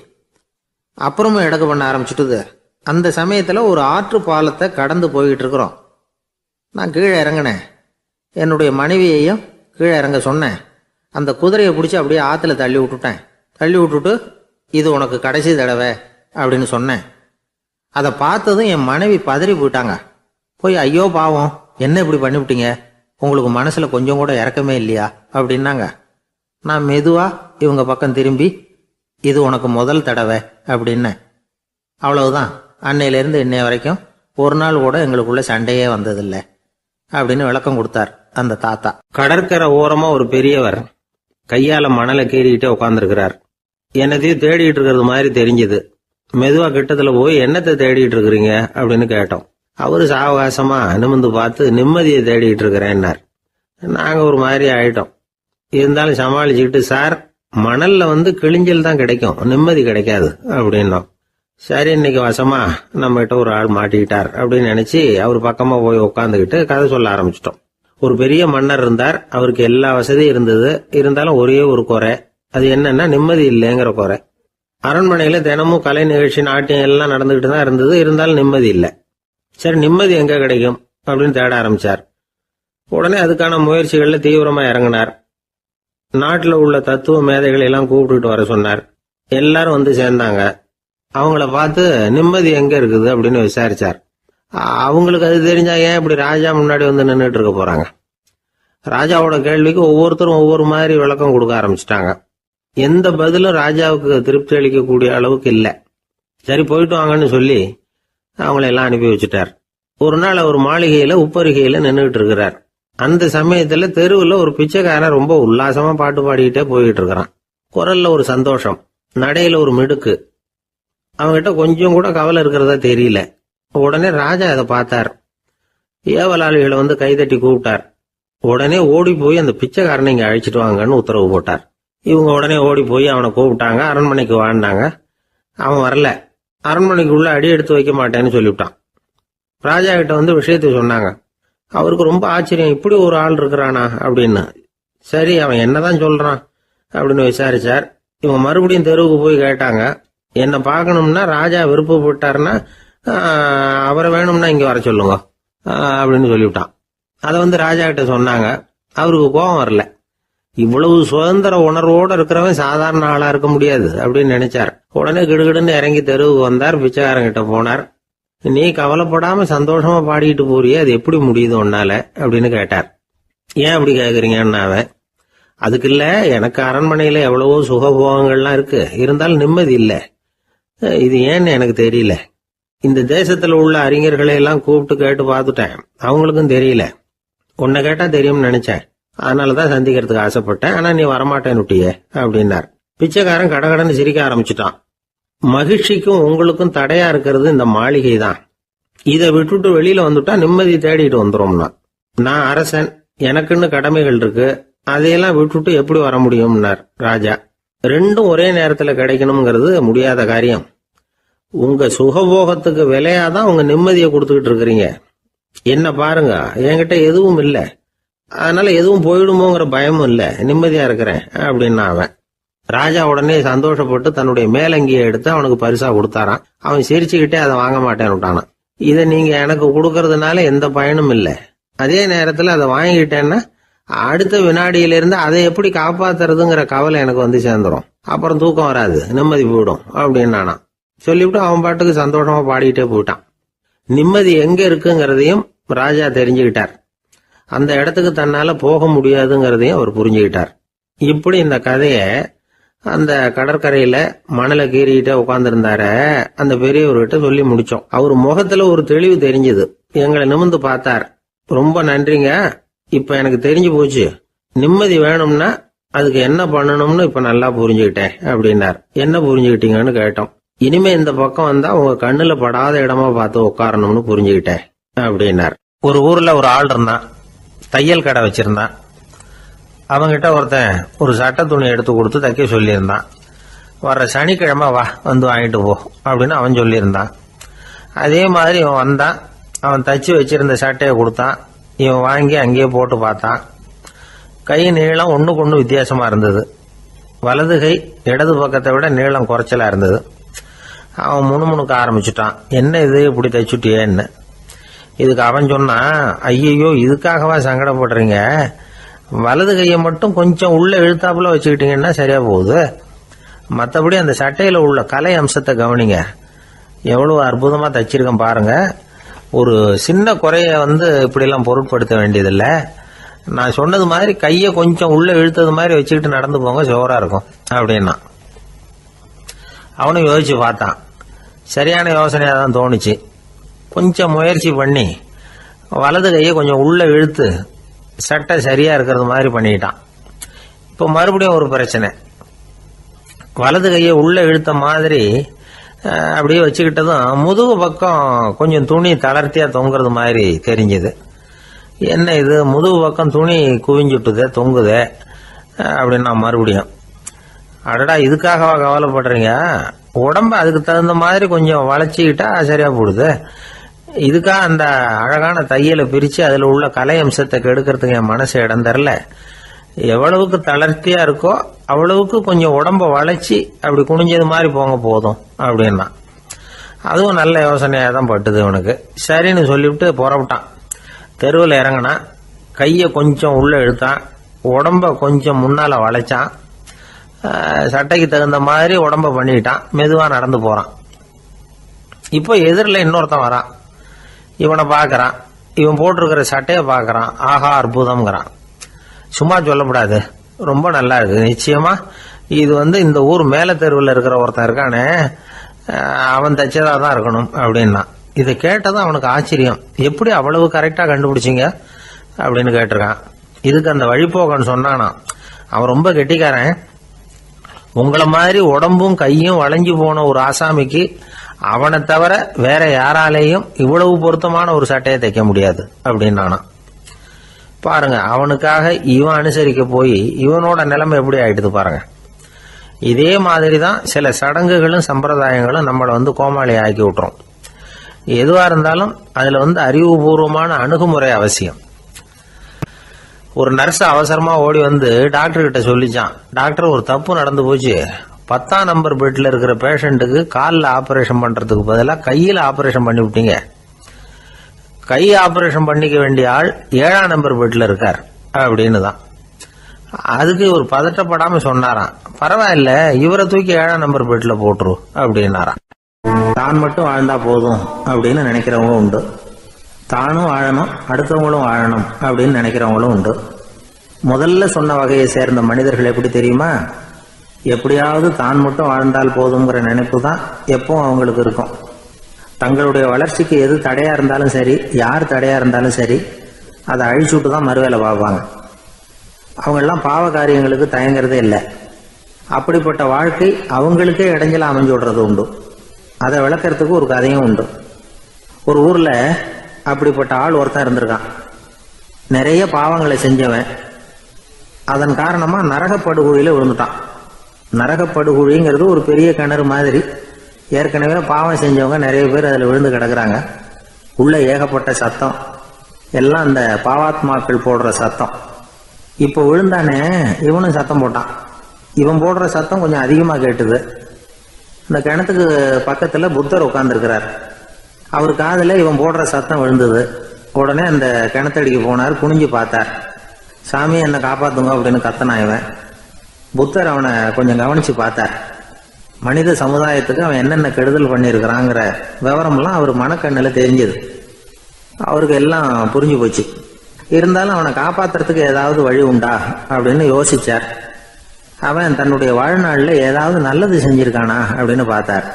அப்புறமும் எடக்கு பண்ண ஆரம்பிச்சுட்டுது. அந்த சமயத்தில் ஒரு ஆற்று பாலத்தை கடந்து போய்கிட்டு இருக்கிறோம். நான் கீழே இறங்கினேன். என்னுடைய மனைவியையும் கீழே இறங்க சொன்னேன். அந்த குதிரையை பிடிச்சி அப்படியே ஆற்றுல தள்ளி விட்டுட்டேன். தள்ளி விட்டுட்டு, இது உனக்கு கடைசி தடவை அப்படின்னு சொன்னேன். அதை பார்த்ததும் என் மனைவி பதறி போயிட்டாங்க. போய், ஐயோ பாவம், என்ன இப்படி பண்ணிவிட்டீங்க, உங்களுக்கு மனசில் கொஞ்சம் கூட இறக்கமே இல்லையா அப்படின்னாங்க. நான் மெதுவாக இவங்க பக்கம் திரும்பி, இது உனக்கு முதல் தடவை அப்படின்னேன். அவ்வளவுதான், அன்னையிலேருந்து இன்னைய வரைக்கும் ஒரு நாள் கூட எங்களுக்குள்ள சண்டையே வந்ததில்லை அப்படின்னு விளக்கம் கொடுத்தார் அந்த தாத்தா. கடற்கரை ஓரமா ஒரு பெரியவர் கையால மணலை கீறிக்கிட்டே உட்காந்துருக்கிறார். என்னத்தையும் தேடிட்டு இருக்கிறது மாதிரி தெரிஞ்சது. மெதுவா கிட்டத்துல போய், என்னத்தை தேடிட்டு இருக்கிறீங்க அப்படின்னு கேட்டோம். அவரு சாவகாசமா நிமிர்ந்து பார்த்து, நிம்மதியை தேடிட்டு இருக்கிறேன்னார். நாங்க ஒரு மாதிரி ஆயிட்டோம். இருந்தாலும் சமாளிச்சுக்கிட்டு, சார் மணல்ல கிழிஞ்சல் தான் கிடைக்கும், நிம்மதி கிடைக்காது அப்படின்னோம். சரி, இன்னைக்கு வசமா நம்ம கிட்ட ஒரு ஆள் மாட்டிக்கிட்டார் அப்படின்னு நினைச்சு அவர் பக்கமா போய் உட்காந்துக்கிட்டு கதை சொல்ல ஆரம்பிச்சிட்டோம். ஒரு பெரிய மன்னர் இருந்தார். அவருக்கு எல்லா வசதியும் இருந்தது. இருந்தாலும் ஒரே ஒரு குறை. அது என்னன்னா, நிம்மதி இல்லைங்கிற குறை. அரண்மனையில தினமும் கலை நிகழ்ச்சி, நாட்டியம் எல்லாம் நடந்துகிட்டு தான் இருந்தது. இருந்தாலும் நிம்மதி இல்லை. சரி, நிம்மதி எங்க கிடைக்கும் அப்படின்னு தேட ஆரம்பிச்சார். உடனே அதுக்கான முயற்சிகள்ல தீவிரமா இறங்கினார். நாட்டில் உள்ள தத்துவ மேதைகளை எல்லாம் கூப்பிட்டுட்டு வர சொன்னார். எல்லாரும் சேர்ந்தாங்க. அவங்கள பார்த்து, நிம்மதி எங்க இருக்குது அப்படின்னு விசாரிச்சார். அவங்களுக்கு அது தெரிஞ்சா ஏன் இப்படி ராஜா முன்னாடி நின்றுட்டு இருக்க போறாங்க? ராஜாவோட கேள்விக்கு ஒவ்வொருத்தரும் ஒவ்வொரு மாதிரி விளக்கம் கொடுக்க ஆரம்பிச்சிட்டாங்க. எந்த பதிலும் ராஜாவுக்கு திருப்தி அளிக்கக்கூடிய அளவுக்கு இல்லை. சரி, போயிட்டு வாங்கன்னு சொல்லி அவங்கள எல்லாம் அனுப்பி வச்சுட்டார். ஒரு நாள் அவர் மாளிகையில உப்பருகையில நின்றுட்டு இருக்கிறார். அந்த சமயத்துல தெருவுல ஒரு பிச்சைக்காரன் ரொம்ப உல்லாசமா பாட்டு பாடிக்கிட்டே போயிட்டு இருக்கிறான். குரல்ல ஒரு சந்தோஷம், நடையில ஒரு மிடுக்கு. அவங்கிட்ட கொஞ்சம் கூட கவலை இருக்கிறதா தெரியல. உடனே ராஜா அதை பார்த்தார். ஏவலாளிகளை கைதட்டி கூப்பிட்டார். உடனே ஓடி போய் அந்த பிச்சைக்காரனை இங்க அழைச்சிட்டு வாங்கன்னு உத்தரவு போட்டார். இவங்க உடனே ஓடி போய் அவனை கூப்பிட்டாங்க. அரண்மனைக்கு வாழ்ந்தாங்க. அவன் வரல. அரண்மனைக்குள்ள அடி எடுத்து வைக்க மாட்டேன்னு சொல்லிவிட்டான். ராஜா கிட்ட விஷயத்தை சொன்னாங்க. அவருக்கு ரொம்ப ஆச்சரியம், இப்படி ஒரு ஆள் இருக்கிறானா அப்படின்னு. சரி, அவன் என்னதான் சொல்றான் அப்படின்னு விசாரிச்சார். இவங்க மறுபடியும் தெருவுக்கு போய் கேட்டாங்க. என்ன பார்க்கணும்னா, ராஜா விருப்பப்பட்டாருன்னா அவரை வேணும்னா இங்க வர சொல்லுங்க அப்படின்னு சொல்லிவிட்டான். அதை ராஜா கிட்ட சொன்னாங்க. அவருக்கு கோபம் வரல. இவ்வளவு சுதந்திர உணர்வோடு இருக்கிறவன் சாதாரண ஆளா இருக்க முடியாது அப்படின்னு நினைச்சார். உடனே கிடுகிடுன்னு இறங்கி தெருவுக்கு வந்தார். பிச்சைக்காரங்கிட்ட போனார். நீ கவலைப்படாம சந்தோஷமா பாடிட்டு போறியே, அது எப்படி முடியுது உன்னால அப்படின்னு கேட்டார். ஏன் அப்படி கேக்குறீங்கன்னு அவன், அதுக்கு இல்ல, எனக்கு அரண்மனையில எவ்வளவோ சுகபோகங்கள்லாம் இருக்கு, இருந்தாலும் நிம்மதி இல்ல. இது ஏன்னு எனக்கு தெரியல. இந்த தேசத்துல உள்ள அறிஞர்களை எல்லாம் கூப்பிட்டு கேட்டு பார்த்துட்டேன், அவங்களுக்கும் தெரியல. உன்னை கேட்டா தெரியும்னு நினைச்சேன், அதனாலதான் சந்திக்கிறதுக்கு ஆசைப்பட்டேன். ஆனா நீ வரமாட்டேன்னுட்டியே அப்படின்னார். பிச்சைக்காரன் கடகடன்னு சிரிக்க ஆரம்பிச்சுட்டான். மகிழ்ச்சிக்கும் உங்களுக்கும் தடையா இருக்கிறது இந்த மாளிகை தான். இதை விட்டுட்டு வெளியில வந்துட்டா நிம்மதி தேடிட்டு வந்துரும்னா. நான் அரசன், எனக்குன்னு கடமைகள் இருக்கு, அதையெல்லாம் விட்டுட்டு எப்படி வர முடியும்னார் ராஜா. ரெண்டும் ஒரே நேரத்துல கிடைக்கணுங்கிறது முடியாத காரியம். உங்க சுகபோகத்துக்கு விலையாதான் உங்க நிம்மதியை கொடுத்துக்கிட்டு இருக்கிறீங்க. என்ன பாருங்க, என்கிட்ட எதுவும் இல்லை, அதனால எதுவும் போயிடுமோங்கிற பயமும் இல்ல, நிம்மதியா இருக்கிறேன் அப்படின்னா அவன். ராஜா உடனே சந்தோஷப்பட்டு தன்னுடைய மேலங்கியை எடுத்து அவனுக்கு பரிசா கொடுத்தாராம். அவன் சிரிச்சுக்கிட்டே அதை வாங்க மாட்டேன்னு விட்டானான். இதை நீங்க எனக்கு கொடுக்கறதுனால எந்த பயனும் இல்லை, அதே நேரத்துல அதை வாங்கிட்டேன்னா அடுத்த வினாடியிலிருந்து அதை எப்படி காப்பாத்துறதுங்கிற கவலை எனக்கு வந்து சேர்ந்துரும், அப்புறம் தூக்கம் வராது, நிம்மதி போயிடும் அப்படின்னானா. சொல்லிவிட்டு அவன் பாட்டுக்கு சந்தோஷமா பாடிக்கிட்டே போயிட்டான். நிம்மதி எங்க இருக்குங்கிறதையும் ராஜா தெரிஞ்சுக்கிட்டார். அந்த இடத்துக்கு தன்னால போக முடியாதுங்கிறதையும் அவர் புரிஞ்சுக்கிட்டார். இப்படி இந்த கதைய அந்த கடற்கரையில மணலை கீறிக்கிட்டே உட்கார்ந்துருந்தார அந்த பெரியவர்கிட்ட சொல்லி முடிச்சோம். அவர் முகத்துல ஒரு தெளிவு தெரிஞ்சது. எங்களை நிமிர்ந்து பார்த்தார். ரொம்ப நன்றிங்க, இப்ப எனக்கு தெரிஞ்சு போச்சு, நிம்மதி வேணும்னா அதுக்கு என்ன பண்ணணும்னு இப்ப நல்லா புரிஞ்சுக்கிட்டேன் அப்படின்னார். என்ன புரிஞ்சுக்கிட்டீங்கன்னு கேட்டோம். இனிமே இந்த பக்கம் வந்தா உங்க கண்ணுல படாத இடமா பார்த்து உட்காரணும்னு புரிஞ்சுக்கிட்டேன் அப்படின்னார். ஒரு ஊர்ல ஒரு ஆள் இருந்தான், தையல் கடை வச்சிருந்தான். அவங்கிட்ட ஒருத்தன் ஒரு சட்டை துணி எடுத்து கொடுத்து தைக்க சொல்லியிருந்தான். வர்ற சனிக்கிழமை வா, வந்து வாங்கிட்டு போ அப்படின்னு அவன் சொல்லியிருந்தான். அதே மாதிரி இவன் வந்தான். அவன் தச்சு வச்சிருந்த சட்டையை கொடுத்தான். இவன் வாங்கி அங்கேயே போட்டு பார்த்தான். கை நீளம் ஒண்ணுக்கு ஒண்ணு வித்தியாசமா இருந்தது. வலது கை இடது பக்கத்தை விட நீளம் குறைச்சலா இருந்தது. அவன் முணுமுணுக்க ஆரம்பிச்சுட்டான், என்ன இது இப்படி தைச்சுட்டியேன்னு. இதுக்கு அவன் சொன்னான், ஐயையோ இதுக்காகவா சங்கடப்படுறீங்க, வலது கையை மட்டும் கொஞ்சம் உள்ள இழுத்தாப்புல வச்சுக்கிட்டீங்கன்னா சரியா போகுது, மற்றபடி அந்த சட்டையில உள்ள கலை அம்சத்தை கவனிங்க, எவ்வளவு அற்புதமா தச்சிருக்கேன் பாருங்க, ஒரு சின்ன குறைய இப்படி எல்லாம் பொருட்படுத்த வேண்டியதில்லை, நான் சொன்னது மாதிரி கையை கொஞ்சம் உள்ள இழுத்தது மாதிரி வச்சுக்கிட்டு நடந்து போங்க, ஜோரா இருக்கும் அப்படின்னா. அவனும் யோசிச்சு பார்த்தான். சரியான யோசனையா தான் தோணுச்சு. கொஞ்சம் முயற்சி பண்ணி வலது கையை கொஞ்சம் உள்ள இழுத்து சட்டை சரியா இருக்கிறது மாதிரி பண்ணிட்டான். இப்போ மறுபடியும் ஒரு பிரச்சனை. வலது கையை உள்ள இழுத்த மாதிரி அப்படியே வச்சுக்கிட்டதும் முதுகு பக்கம் கொஞ்சம் துணி தளர்த்தியா தொங்குறது மாதிரி தெரிஞ்சது. என்ன இது, முதுகு பக்கம் துணி குவிஞ்சுட்டுதே, தொங்குதே அப்படின்னா மறுபடியும், அடடா இதுக்காகவா கவலைப்படுறீங்க, உடம்ப அதுக்கு தகுந்த மாதிரி கொஞ்சம் வளைச்சிக்கிட்டா சரியா போடுது, இதுக்காக அந்த அழகான தையலை பிரிச்சு அதுல உள்ள கலை அம்சத்தை கெடுக்கிறதுக்கு என் மனசு இடம் தரல, எவ்வளவுக்கு தளர்த்தியா இருக்கோ அவ்வளவுக்கு கொஞ்சம் உடம்ப வளைச்சி அப்படி குனிஞ்சது மாதிரி போங்க போதும் அப்படின்னா. அதுவும் நல்ல யோசனையா தான் பட்டுது இவனுக்கு. சரின்னு சொல்லிவிட்டு புறப்பட்டான். தெருவில் இறங்கினான். கையை கொஞ்சம் உள்ள இழுத்தான், உடம்ப கொஞ்சம் முன்னால வளைச்சான், சட்டைக்கு தகுந்த மாதிரி உடம்ப பண்ணிக்கிட்டான், மெதுவா நடந்து போறான். இப்போ எதிரில் இன்னொருத்தன் வரான். இவனை பாக்குறான், இவன் போட்டிருக்கிற சட்டையை பாக்குறான், ஆஹா அற்புதம்ங்கிறான். சும்மா சொல்லக்கூடாது, ரொம்ப நல்லா இருக்கு, நிச்சயமா இது இந்த ஊர் மேல தெருவில் இருக்கிற ஒருத்தன் இருக்கானே அவன் தச்சதா தான் இருக்கணும் அப்படின்னா. இதை கேட்டதான் அவனுக்கு ஆச்சரியம். எப்படி அவ்வளவு கரெக்டா கண்டுபிடிச்சிங்க அப்படின்னு கேட்டிருக்கான். இதுக்கு அந்த வழிபோக்கன்னு சொன்னானா, அவன் ரொம்ப கெட்டிக்காரன், உங்களை மாதிரி உடம்பும் கையும் வளைஞ்சு போன ஒரு ஆசாமிக்கு அவனை தவிர வேற யாராலேயும் இவ்வளவு பொருத்தமான ஒரு சட்டையை தைக்க முடியாது அப்படின்னானா. பாருங்க, அவனுக்காக இவன் அனுசரிக்க போய் இவனோட நிலைமை எப்படி ஆயிடுது பாருங்க. இதே மாதிரிதான் சில சடங்குகளும் சம்பிரதாயங்களும் நம்மளை கோமாளி ஆக்கி விட்டுரும். எதுவா இருந்தாலும் அதுல அறிவுபூர்வமான அணுகுமுறை அவசியம். ஒரு நர்ஸ் அவசரமா ஓடி டாக்டர் கிட்ட சொல்லிச்சான், டாக்டர் ஒரு தப்பு நடந்து போச்சு, 10ஆம் நம்பர் பெட்ல இருக்கிற பேஷண்ட்டுக்கு காலில் ஆபரேஷன் பண்றதுக்கு பதிலாக கையில் ஆபரேஷன் பண்ணி விட்டீங்க, கை ஆபரேஷன் பண்ணிக்க வேண்டிய ஆள் 7ஆம் நம்பர் பெட்ல இருக்கார் அப்படின்னு தான். அதுக்கு இவர் பதட்டப்படாம சொன்னாராம், பரவாயில்ல, இவரை தூக்கி 7ஆம் நம்பர் பெட்ல போட்டுரு அப்படின்னாராம். தான் மட்டும் வாழ்ந்தா போதும் அப்படின்னு நினைக்கிறவங்க உண்டு. தானும் வாழணும், அடுத்தவங்களும் வாழணும் அப்படின்னு நினைக்கிறவங்களும் உண்டு. முதல்ல சொன்ன வகையை சேர்ந்த மனிதர்கள் எப்படி தெரியுமா? எப்படியாவது தான் மட்டும் வாழ்ந்தால் போதுங்கிற நினைப்பு தான் எப்பவும் அவங்களுக்கு இருக்கும். தங்களுடைய வளர்ச்சிக்கு எது தடையா இருந்தாலும் சரி, யார் தடையா இருந்தாலும் சரி, அதை அழிச்சுட்டு தான் மறுவேலை பார்ப்பாங்க. அவங்கெல்லாம் பாவ காரியங்களுக்கு தயங்குறதே இல்லை. அப்படிப்பட்ட வாழ்க்கை அவங்களுக்கே இடைஞ்சல அமைஞ்சு விடுறது உண்டு. அதை விளக்கறதுக்கு ஒரு கதையும் உண்டு. ஒரு ஊர்ல அப்படிப்பட்ட ஆள் ஒருத்தன் இருந்திருக்கான். நிறைய பாவங்களை செஞ்சவன். அதன் காரணமா நரகப்படுகொழியில விழுந்துட்டான். நரகப்படுகொழிங்கிறது ஒரு பெரிய கிணறு மாதிரி. ஏற்கனவே பாவம் செஞ்சவங்க நிறைய பேர் அதில் விழுந்து கிடக்குறாங்க. உள்ள ஏகப்பட்ட சத்தம், எல்லாம் அந்த பாவாத்மாக்கள் போடுற சத்தம். இப்போ விழுந்தானே, இவனும் சத்தம் போட்டான். இவன் போடுற சத்தம் கொஞ்சம் அதிகமாக கேட்டுது. இந்த கிணத்துக்கு பக்கத்தில் புத்தர் உட்கார்ந்துருக்கிறார். அவர் காதில் இவன் போடுற சத்தம் விழுந்தது. உடனே அந்த கிணத்தடிக்கு போனார். குனிஞ்சு பார்த்தார். சாமி, என்னை காப்பாத்துங்க அப்படின்னு கத்தனான் இவன். புத்தர் அவனை கொஞ்சம் கவனிச்சு பார்த்தார். மனித சமுதாயத்துக்கு அவன் என்னென்ன கெடுதல் பண்ணியிருக்கிறாங்கிற விவரம்லாம் அவர் மனக்கண்ணில் தெரிஞ்சது. அவருக்கு எல்லாம் புரிஞ்சு போச்சு. இருந்தாலும் அவனை காப்பாத்துறதுக்கு ஏதாவது வழி உண்டா அப்படின்னு யோசிச்சார். அவன் தன்னுடைய வாழ்நாளில் ஏதாவது நல்லது செஞ்சிருக்கானா அப்படின்னு பார்த்தார்.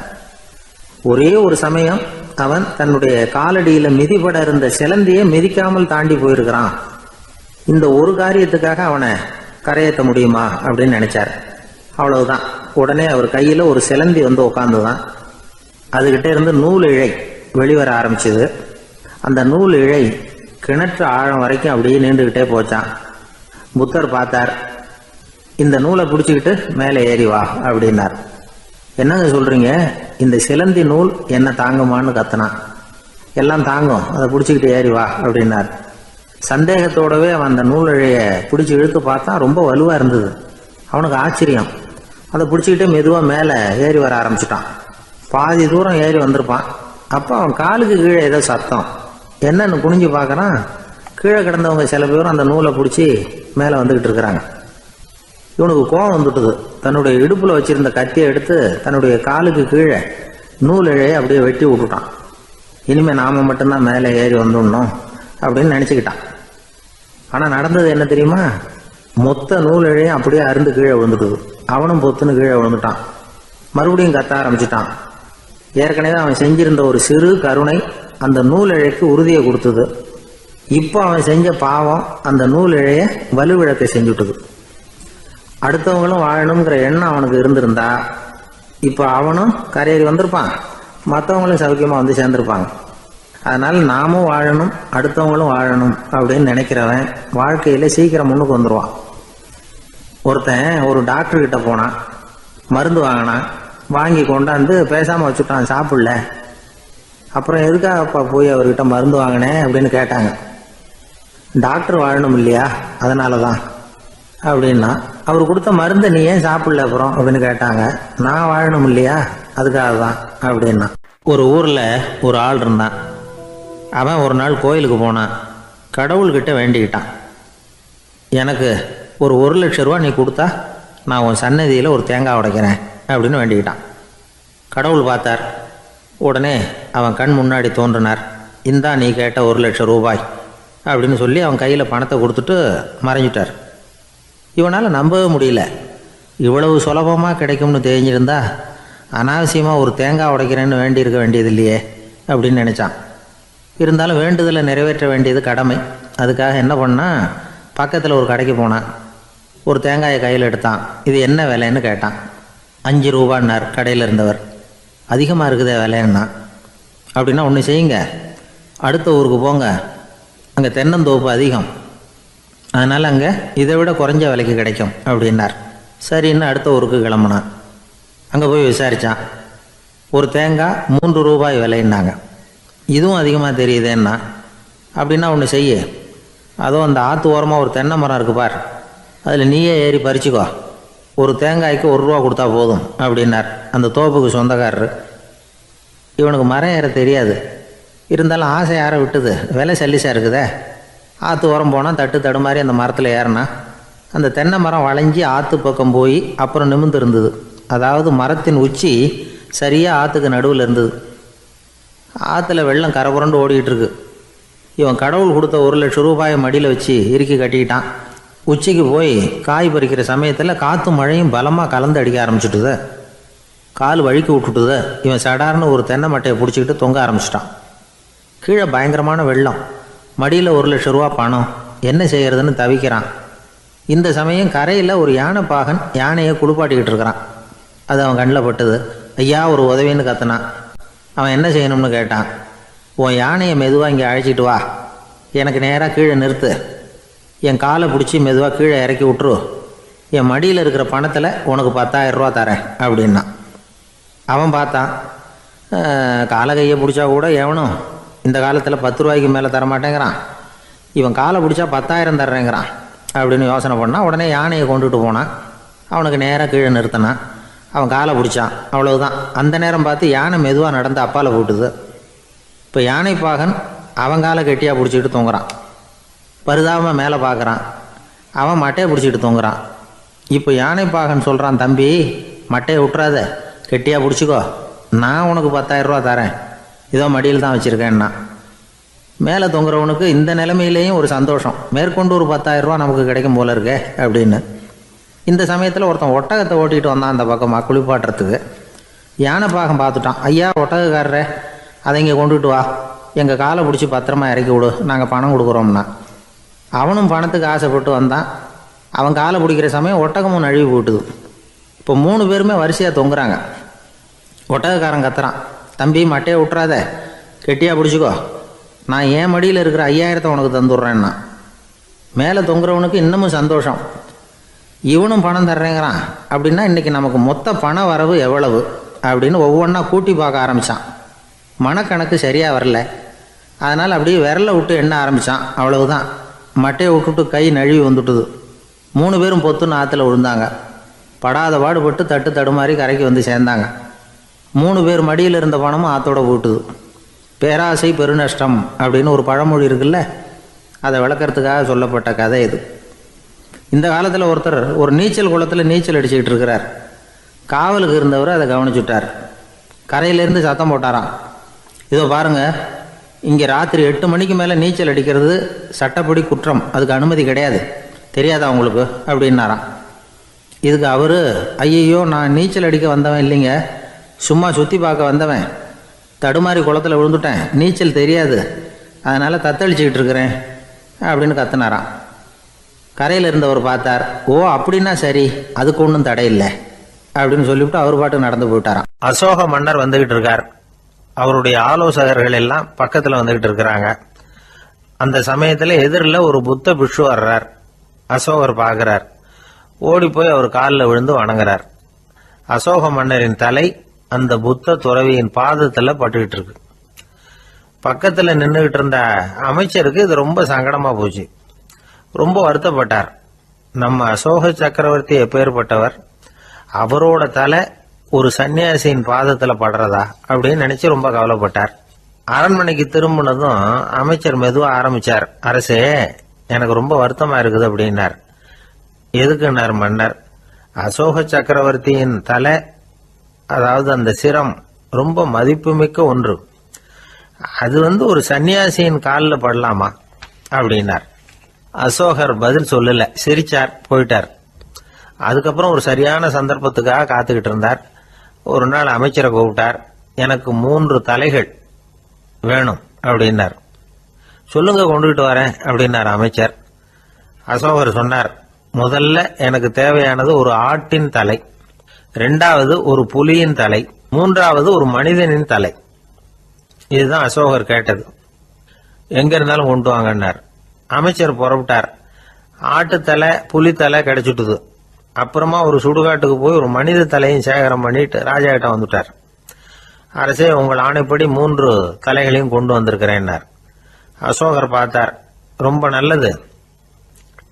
ஒரே ஒரு சமயம் அவன் தன்னுடைய காலடியில மிதிபட இருந்த சிலந்தியை மிதிக்காமல் தாண்டி போயிருக்கிறான். இந்த ஒரு காரியத்துக்காக அவனை கரையேற்ற முடியுமா அப்படின்னு நினைச்சார். அவ்வளவுதான். உடனே அவர் கையில ஒரு சிலந்தி வந்து உட்காந்துதான். அதுகிட்ட இருந்து நூல் இழை வெளிவர ஆரம்பிச்சது. அந்த நூல் இழை கிணற்று ஆழம் வரைக்கும் அப்படியே நீண்டுகிட்டே போச்சான். புத்தர் பார்த்தார். இந்த நூலை பிடிச்சிக்கிட்டு மேலே ஏறி வா அப்படின்னார். என்னங்க சொல்றீங்க, இந்த சிலந்தி நூல் என்ன தாங்குமான்னு கத்தினான். எல்லாம் தாங்கும், அதை பிடிச்சிக்கிட்டு ஏறி வா அப்படின்னார். சந்தேகத்தோடவே அவன் அந்த நூல் இழைய பிடிச்சி இழுத்து பார்த்தா ரொம்ப வலுவா இருந்தது. அவனுக்கு ஆச்சரியம். அதை பிடிச்சிக்கிட்டே மெதுவாக மேலே ஏறி வர ஆரம்பிச்சிட்டான். பாதி தூரம் ஏறி வந்திருப்பான். அப்போ அவன் காலுக்கு கீழே ஏதோ சத்தம். என்னன்னு குனிஞ்சு பார்க்கறான். கீழே கிடந்தவங்க சில பேரும் அந்த நூலை பிடிச்சி மேலே வந்துக்கிட்டு இருக்கிறாங்க. இவனுக்கு கோபம் வந்துட்டுது. தன்னுடைய இடுப்புல வச்சிருந்த கத்தியை எடுத்து தன்னுடைய காலுக்கு கீழே நூல் இழையை அப்படியே வெட்டி விட்டுட்டான். இனிமே நாம மட்டும்தான் மேலே ஏறி வந்துடணும் அப்படின்னு நினைச்சுக்கிட்டான். ஆனா நடந்தது என்ன தெரியுமா? மொத்த நூல் இழையும் அப்படியே அருந்து கீழே விழுந்துட்டுது. அவனும் பொத்துன்னு கீழே விழுந்துட்டான். மறுபடியும் கத்த ஆரம்பிச்சிட்டான். ஏற்கனவே அவன் செஞ்சிருந்த ஒரு சிறு கருணை அந்த நூல் இழைக்கு உறுதியை கொடுத்தது. இப்போ அவன் செஞ்ச பாவம் அந்த நூல் இழைய வலுவிழக்க செஞ்சுட்டுது. அடுத்தவங்களும் வாழணுங்கிற எண்ணம் அவனுக்கு இருந்திருந்தா இப்போ அவனும் கரையேறி வந்திருப்பான், மற்றவங்களும் சௌக்கியமா வந்து சேர்ந்திருப்பாங்க. அதனால நாமும் வாழணும், அடுத்தவங்களும் வாழணும் அப்படின்னு நினைக்கிறவன் வாழ்க்கையில சீக்கிரம் முன்னுக்கு வந்துடுவான். ஒருத்தன் ஒரு டாக்டர் கிட்ட போனான். மருந்து வாங்கினான். வாங்கி கொண்டாந்து பேசாம வச்சுட்டான், சாப்பிடல. அப்புறம் எதுக்காகப்பா போய் அவர்கிட்ட மருந்து வாங்கினேன் அப்படின்னு கேட்டாங்க. டாக்டர் வாழணும் இல்லையா, அதனாலதான் அப்படின்னா. அவர் கொடுத்த மருந்தை நீ ஏன் சாப்பிடல அப்புறம் அப்படின்னு கேட்டாங்க. நான் வாழணும் இல்லையா, அதுக்காக தான் அப்படின்னா. ஒரு ஊர்ல ஒரு ஆள் இருந்தான். அவன் ஒரு நாள் கோயிலுக்கு போனான். கடவுள்கிட்ட வேண்டிக்கிட்டான், எனக்கு ஒரு 1,00,000 ரூபா நீ கொடுத்தா நான் உன் சன்னதியில் ஒரு தேங்காய் உடைக்கிறேன் அப்படின்னு வேண்டிக்கிட்டான். கடவுள் பார்த்தார். உடனே அவன் கண் முன்னாடி தோன்றினார். இந்தா நீ கேட்ட 1,00,000 ரூபாய் அப்படின்னு சொல்லி அவன் கையில் பணத்தை கொடுத்துட்டு மறைஞ்சிட்டார். இவனால் நம்பவே முடியல. இவ்வளவு சுலபமாக கிடைக்கும்னு தெரிஞ்சிருந்தா அனாவசியமாக ஒரு தேங்காய் உடைக்கிறேன்னு வேண்டியிருக்க வேண்டியது இல்லையே அப்படின்னு நினச்சான். இருந்தாலும் வேண்டுதலை நிறைவேற்ற வேண்டியது கடமை. அதுக்காக என்ன பண்ணான், பக்கத்தில் ஒரு கடைக்கு போனான். ஒரு தேங்காயை கையில் எடுத்தான். இது என்ன விலைன்னு கேட்டான். 5 ரூபான்னார் கடையில் இருந்தவர். அதிகமாக இருக்குதே விலைன்னா. அப்படின்னா ஒன்று செய்யுங்க, அடுத்த ஊருக்கு போங்க, அங்கே தென்னந்தோப்பு அதிகம், அதனால் அங்கே இதை விட குறைஞ்ச விலைக்கு கிடைக்கும் அப்படின்னார். சரின்னு அடுத்த ஊருக்கு கிளம்புனான். அங்கே போய் விசாரித்தான். ஒரு தேங்காய் 3 ரூபாய் விலைன்னாங்க. இதுவும் அதிகமாக தெரியுதேன்னா. அப்படின்னா ஒன்று செய்ய, அதோ அந்த ஆற்று ஓரமாக ஒரு தென்னை மரம் இருக்கு பார், அதில் நீயே ஏறி பறிச்சுக்கோ, ஒரு தேங்காய்க்கு 1 ரூபா கொடுத்தா போதும் அப்படின்னார் அந்த தோப்புக்கு சொந்தக்காரரு. இவனுக்கு மரம் ஏற தெரியாது. இருந்தாலும் ஆசை யாரை விட்டுது, விலை சல்லிசாக இருக்குதே. ஆற்று ஓரம் போனால் தட்டு தடுமாறி அந்த மரத்தில் ஏறினா அந்த தென்னை மரம் வளைஞ்சி ஆற்று பக்கம் போய் அப்புறம் நிமிர்ந்து இருந்தது. அதாவது மரத்தின் உச்சி சரியாக ஆற்றுக்கு நடுவில் இருந்தது. ஆற்றுல வெள்ளம் கரைபுரண்டு ஓடிக்கிட்டு இருக்கு. இவன் கடவுள் கொடுத்த 1,00,000 ரூபாயை மடியில் வச்சு இறுக்கி கட்டிக்கிட்டான். உச்சிக்கு போய் காய் பறிக்கிற சமயத்தில் காற்று மழையும் பலமாக கலந்து அடிக்க ஆரம்பிச்சுட்டுது. கால் வழுக்கி விட்டுட்டுது. இவன் சடார்னு ஒரு தென்னை மட்டையை பிடிச்சிக்கிட்டு தொங்க ஆரம்பிச்சிட்டான். கீழே பயங்கரமான வெள்ளம். மடியில் 1,00,000 ரூபா பணம். என்ன செய்யறதுன்னு தவிக்கிறான். இந்த சமயம் கரையில் ஒரு யானை பாகன் யானையை குளிப்பாட்டிக்கிட்டு இருக்கிறான். அது அவன் கண்ணில் பட்டுது. ஐயா ஒரு உதவின்னு கத்துனான். அவன் என்ன செய்யணும்னு கேட்டான். உன் யானையை மெதுவாக இங்கே அழைச்சிட்டு வா, எனக்கு நேராக கீழே நிறுத்து, என் காலை பிடிச்சி மெதுவாக கீழே இறக்கி விட்டுரு, என் மடியில் இருக்கிற பணத்தில் உனக்கு 10,000 ரூபா தரேன் அப்படின்னா. அவன் பார்த்தான். காலை கையை பிடிச்சா கூட எவனும் இந்த காலத்தில் 10 ரூபாய்க்கு மேலே தரமாட்டேங்கிறான். இவன் காலை பிடிச்சா 10,000 தர்றேங்கிறான் அப்படின்னு யோசனை பண்ணான். உடனே யானையை கொண்டுட்டு போனான். அவனுக்கு நேராக கீழே நிறுத்தினான். அவன் காலை பிடிச்சான். அவ்வளவுதான். அந்த நேரம் பார்த்து யானை மெதுவாக நடந்து அப்பால் போட்டுது. இப்போ யானை பாகன் அவன் காலை கெட்டியாக பிடிச்சிக்கிட்டு தொங்குறான். பரிதாபமாக மேலே பார்க்குறான். அவன் மட்டையை பிடிச்சிக்கிட்டு தொங்குறான். இப்போ யானை பாகன் சொல்கிறான், தம்பி மட்டையை விட்டுறாத, கெட்டியாக பிடிச்சிக்கோ, நான் உனக்கு 10,000 ரூபா தரேன், இதோ மடியில் தான் வச்சுருக்கேன்னா. மேலே தொங்குறவனுக்கு இந்த நிலைமையிலேயும் ஒரு சந்தோஷம், மேற்கொண்டு ஒரு 10,000 ரூபா நமக்கு கிடைக்கும் போல இருக்கே அப்படின்னு. இந்த சமயத்தில் ஒருத்தன் ஒட்டகத்தை ஓட்டிகிட்டு வந்தான் அந்த பக்கமாக குளிப்பாட்டுறதுக்கு. யானை பாகம் பார்த்துட்டான். ஐயா ஒட்டகக்காரரே, அதை இங்கே கொண்டுட்டு வா, எங்கள் காலை பிடிச்சி பத்திரமா இறக்கி விடு, நாங்கள் பணம் கொடுக்குறோம்னா. அவனும் பணத்துக்கு ஆசைப்பட்டு வந்தான். அவன் காலை பிடிக்கிற சமயம் ஒட்டகமும் நழுவி போட்டுது. இப்போ 3 பேருமே வரிசையாக தொங்குறாங்க. ஒட்டகக்காரன் கத்துறான், தம்பி மட்டையை விட்டுறாத, கெட்டியாக பிடிச்சிக்கோ, நான் என் மடியில் இருக்கிற 5,000 உனக்கு தந்துடுறேன்னா. மேலே தொங்குறவனுக்கு இன்னமும் சந்தோஷம், இவனும் பணம் தர்றேங்கிறான் அப்படின்னா இன்றைக்கி நமக்கு மொத்த பண வரவு எவ்வளவு அப்படின்னு ஒவ்வொன்றா கூட்டி பார்க்க ஆரம்பித்தான். மனக்கணக்கு சரியாக வரல. அதனால் அப்படியே விரலை விட்டு எண்ண ஆரம்பித்தான். அவ்வளவுதான். மட்டையை விட்டுட்டு கை நழுவி வந்துட்டுது. 3 பேரும் பொத்துன்னு ஆற்றுல விழுந்தாங்க. படாத பாடுபட்டு தட்டு தடுமாறி கரைக்கு வந்து சேர்ந்தாங்க. 3 பேர் மடியில் இருந்த பணமும் ஆற்றோட போட்டுது. பேராசை பெருநஷ்டம் அப்படின்னு ஒரு பழமொழி இருக்குல்ல, அதை விளக்கறதுக்காக சொல்லப்பட்ட கதை இது. இந்த காலத்தில் ஒருத்தர் ஒரு நீச்சல் குளத்தில் நீச்சல் அடிச்சுக்கிட்டு இருக்கிறார். காவலுக்கு இருந்தவர் அதை கவனிச்சுட்டார். கரையிலேருந்து சத்தம் போட்டாராம், இதோ பாருங்க, இங்கே ராத்திரி 8 மணிக்கு மேலே நீச்சல் அடிக்கிறது சட்டப்படி குற்றம், அதுக்கு அனுமதி கிடையாது, தெரியாதா உங்களுக்கு அப்படின்னாராம். இதுக்கு அவர், ஐயையோ நான் நீச்சல் அடிக்க வந்தவன் இல்லைங்க, சும்மா சுற்றி பார்க்க வந்தவன், தடுமாறி குளத்தில் விழுந்துட்டேன், நீச்சல் தெரியாது, அதனால் தத்தளிச்சுக்கிட்டு இருக்கிறேன் அப்படின்னு கத்துனாராம். கரையில் இருந்தவர் பார்த்தார். ஓ அப்படின்னா சரி, அதுக்கு ஒன்றும் தடை இல்லை அப்படின்னு சொல்லிவிட்டு அவர் பாட்டு நடந்து போயிட்டாராம். அசோக மன்னர் வந்துகிட்டு இருக்கார். அவருடைய ஆலோசகர்கள் எல்லாம் பக்கத்தில் வந்துகிட்டு இருக்கிறாங்க. அந்த சமயத்தில் எதிரில் ஒரு புத்த பிக்ஷு வர்றார். அசோகர் பார்க்கிறார். ஓடி போய் அவர் காலில் விழுந்து வணங்குறார். அசோக மன்னரின் தலை அந்த புத்த துறவியின் பாதத்தில் பட்டுக்கிட்டு இருக்கு. பக்கத்தில் நின்றுகிட்டு இருந்த அமைச்சருக்கு இது ரொம்ப சங்கடமா போச்சு. ரொம்ப வருத்தப்பட்டார். நம்ம அசோக சக்கரவர்த்தி எப்பேற்பட்டவர், அவரோட தலை ஒரு சன்னியாசியின் பாதத்தில் படுறதா அப்படின்னு நினைச்சு ரொம்ப கவலைப்பட்டார். அரண்மனைக்கு திரும்பினதும் அமைச்சர் மெதுவாக ஆரம்பிச்சார். அரசே, எனக்கு ரொம்ப வருத்தமா இருக்குது அப்படின்னார். எதுக்குன்னார் மன்னர். அசோக சக்கரவர்த்தியின் தலை, அதாவது அந்த சிரம் ரொம்ப மதிப்புமிக்க ஒன்று, அது ஒரு சன்னியாசியின் காலில் படலாமா அப்படின்னார். அசோகர் பதில் சொல்லல, சிரிச்சார், போயிட்டார். அதுக்கப்புறம் ஒரு சரியான சந்தர்ப்பத்துக்காக காத்துக்கிட்டு இருந்தார். ஒரு நாள் அமைச்சரை கூப்பிட்டார். எனக்கு 3 தலைகள் வேணும் அப்படின்னார். சொல்லுங்க, கொண்டுகிட்டு வரேன் அப்படின்னார் அமைச்சர். அசோகர் சொன்னார், முதல்ல எனக்கு தேவையானது ஒரு ஆட்டின் தலை, 2வது ஒரு புலியின் தலை, 3வது ஒரு மனிதனின் தலை. இதுதான் அசோகர் கேட்டது. எங்க இருந்தாலும் கொண்டு வாங்கன்னார். அமைச்சர் புறப்பட்டார். ஆட்டுத்தலை புலித்தலை கிடைச்சிட்டுது. அப்புறமா ஒரு சுடுகாட்டுக்கு போய் ஒரு மனித தலையும் சேகரம் பண்ணிட்டு ராஜா கிட்ட வந்துட்டார். அரசே, உங்கள் ஆணைப்படி 3 தலைகளையும் கொண்டு வந்திருக்கிறேன்னார். அசோகர் பார்த்தார். ரொம்ப நல்லது,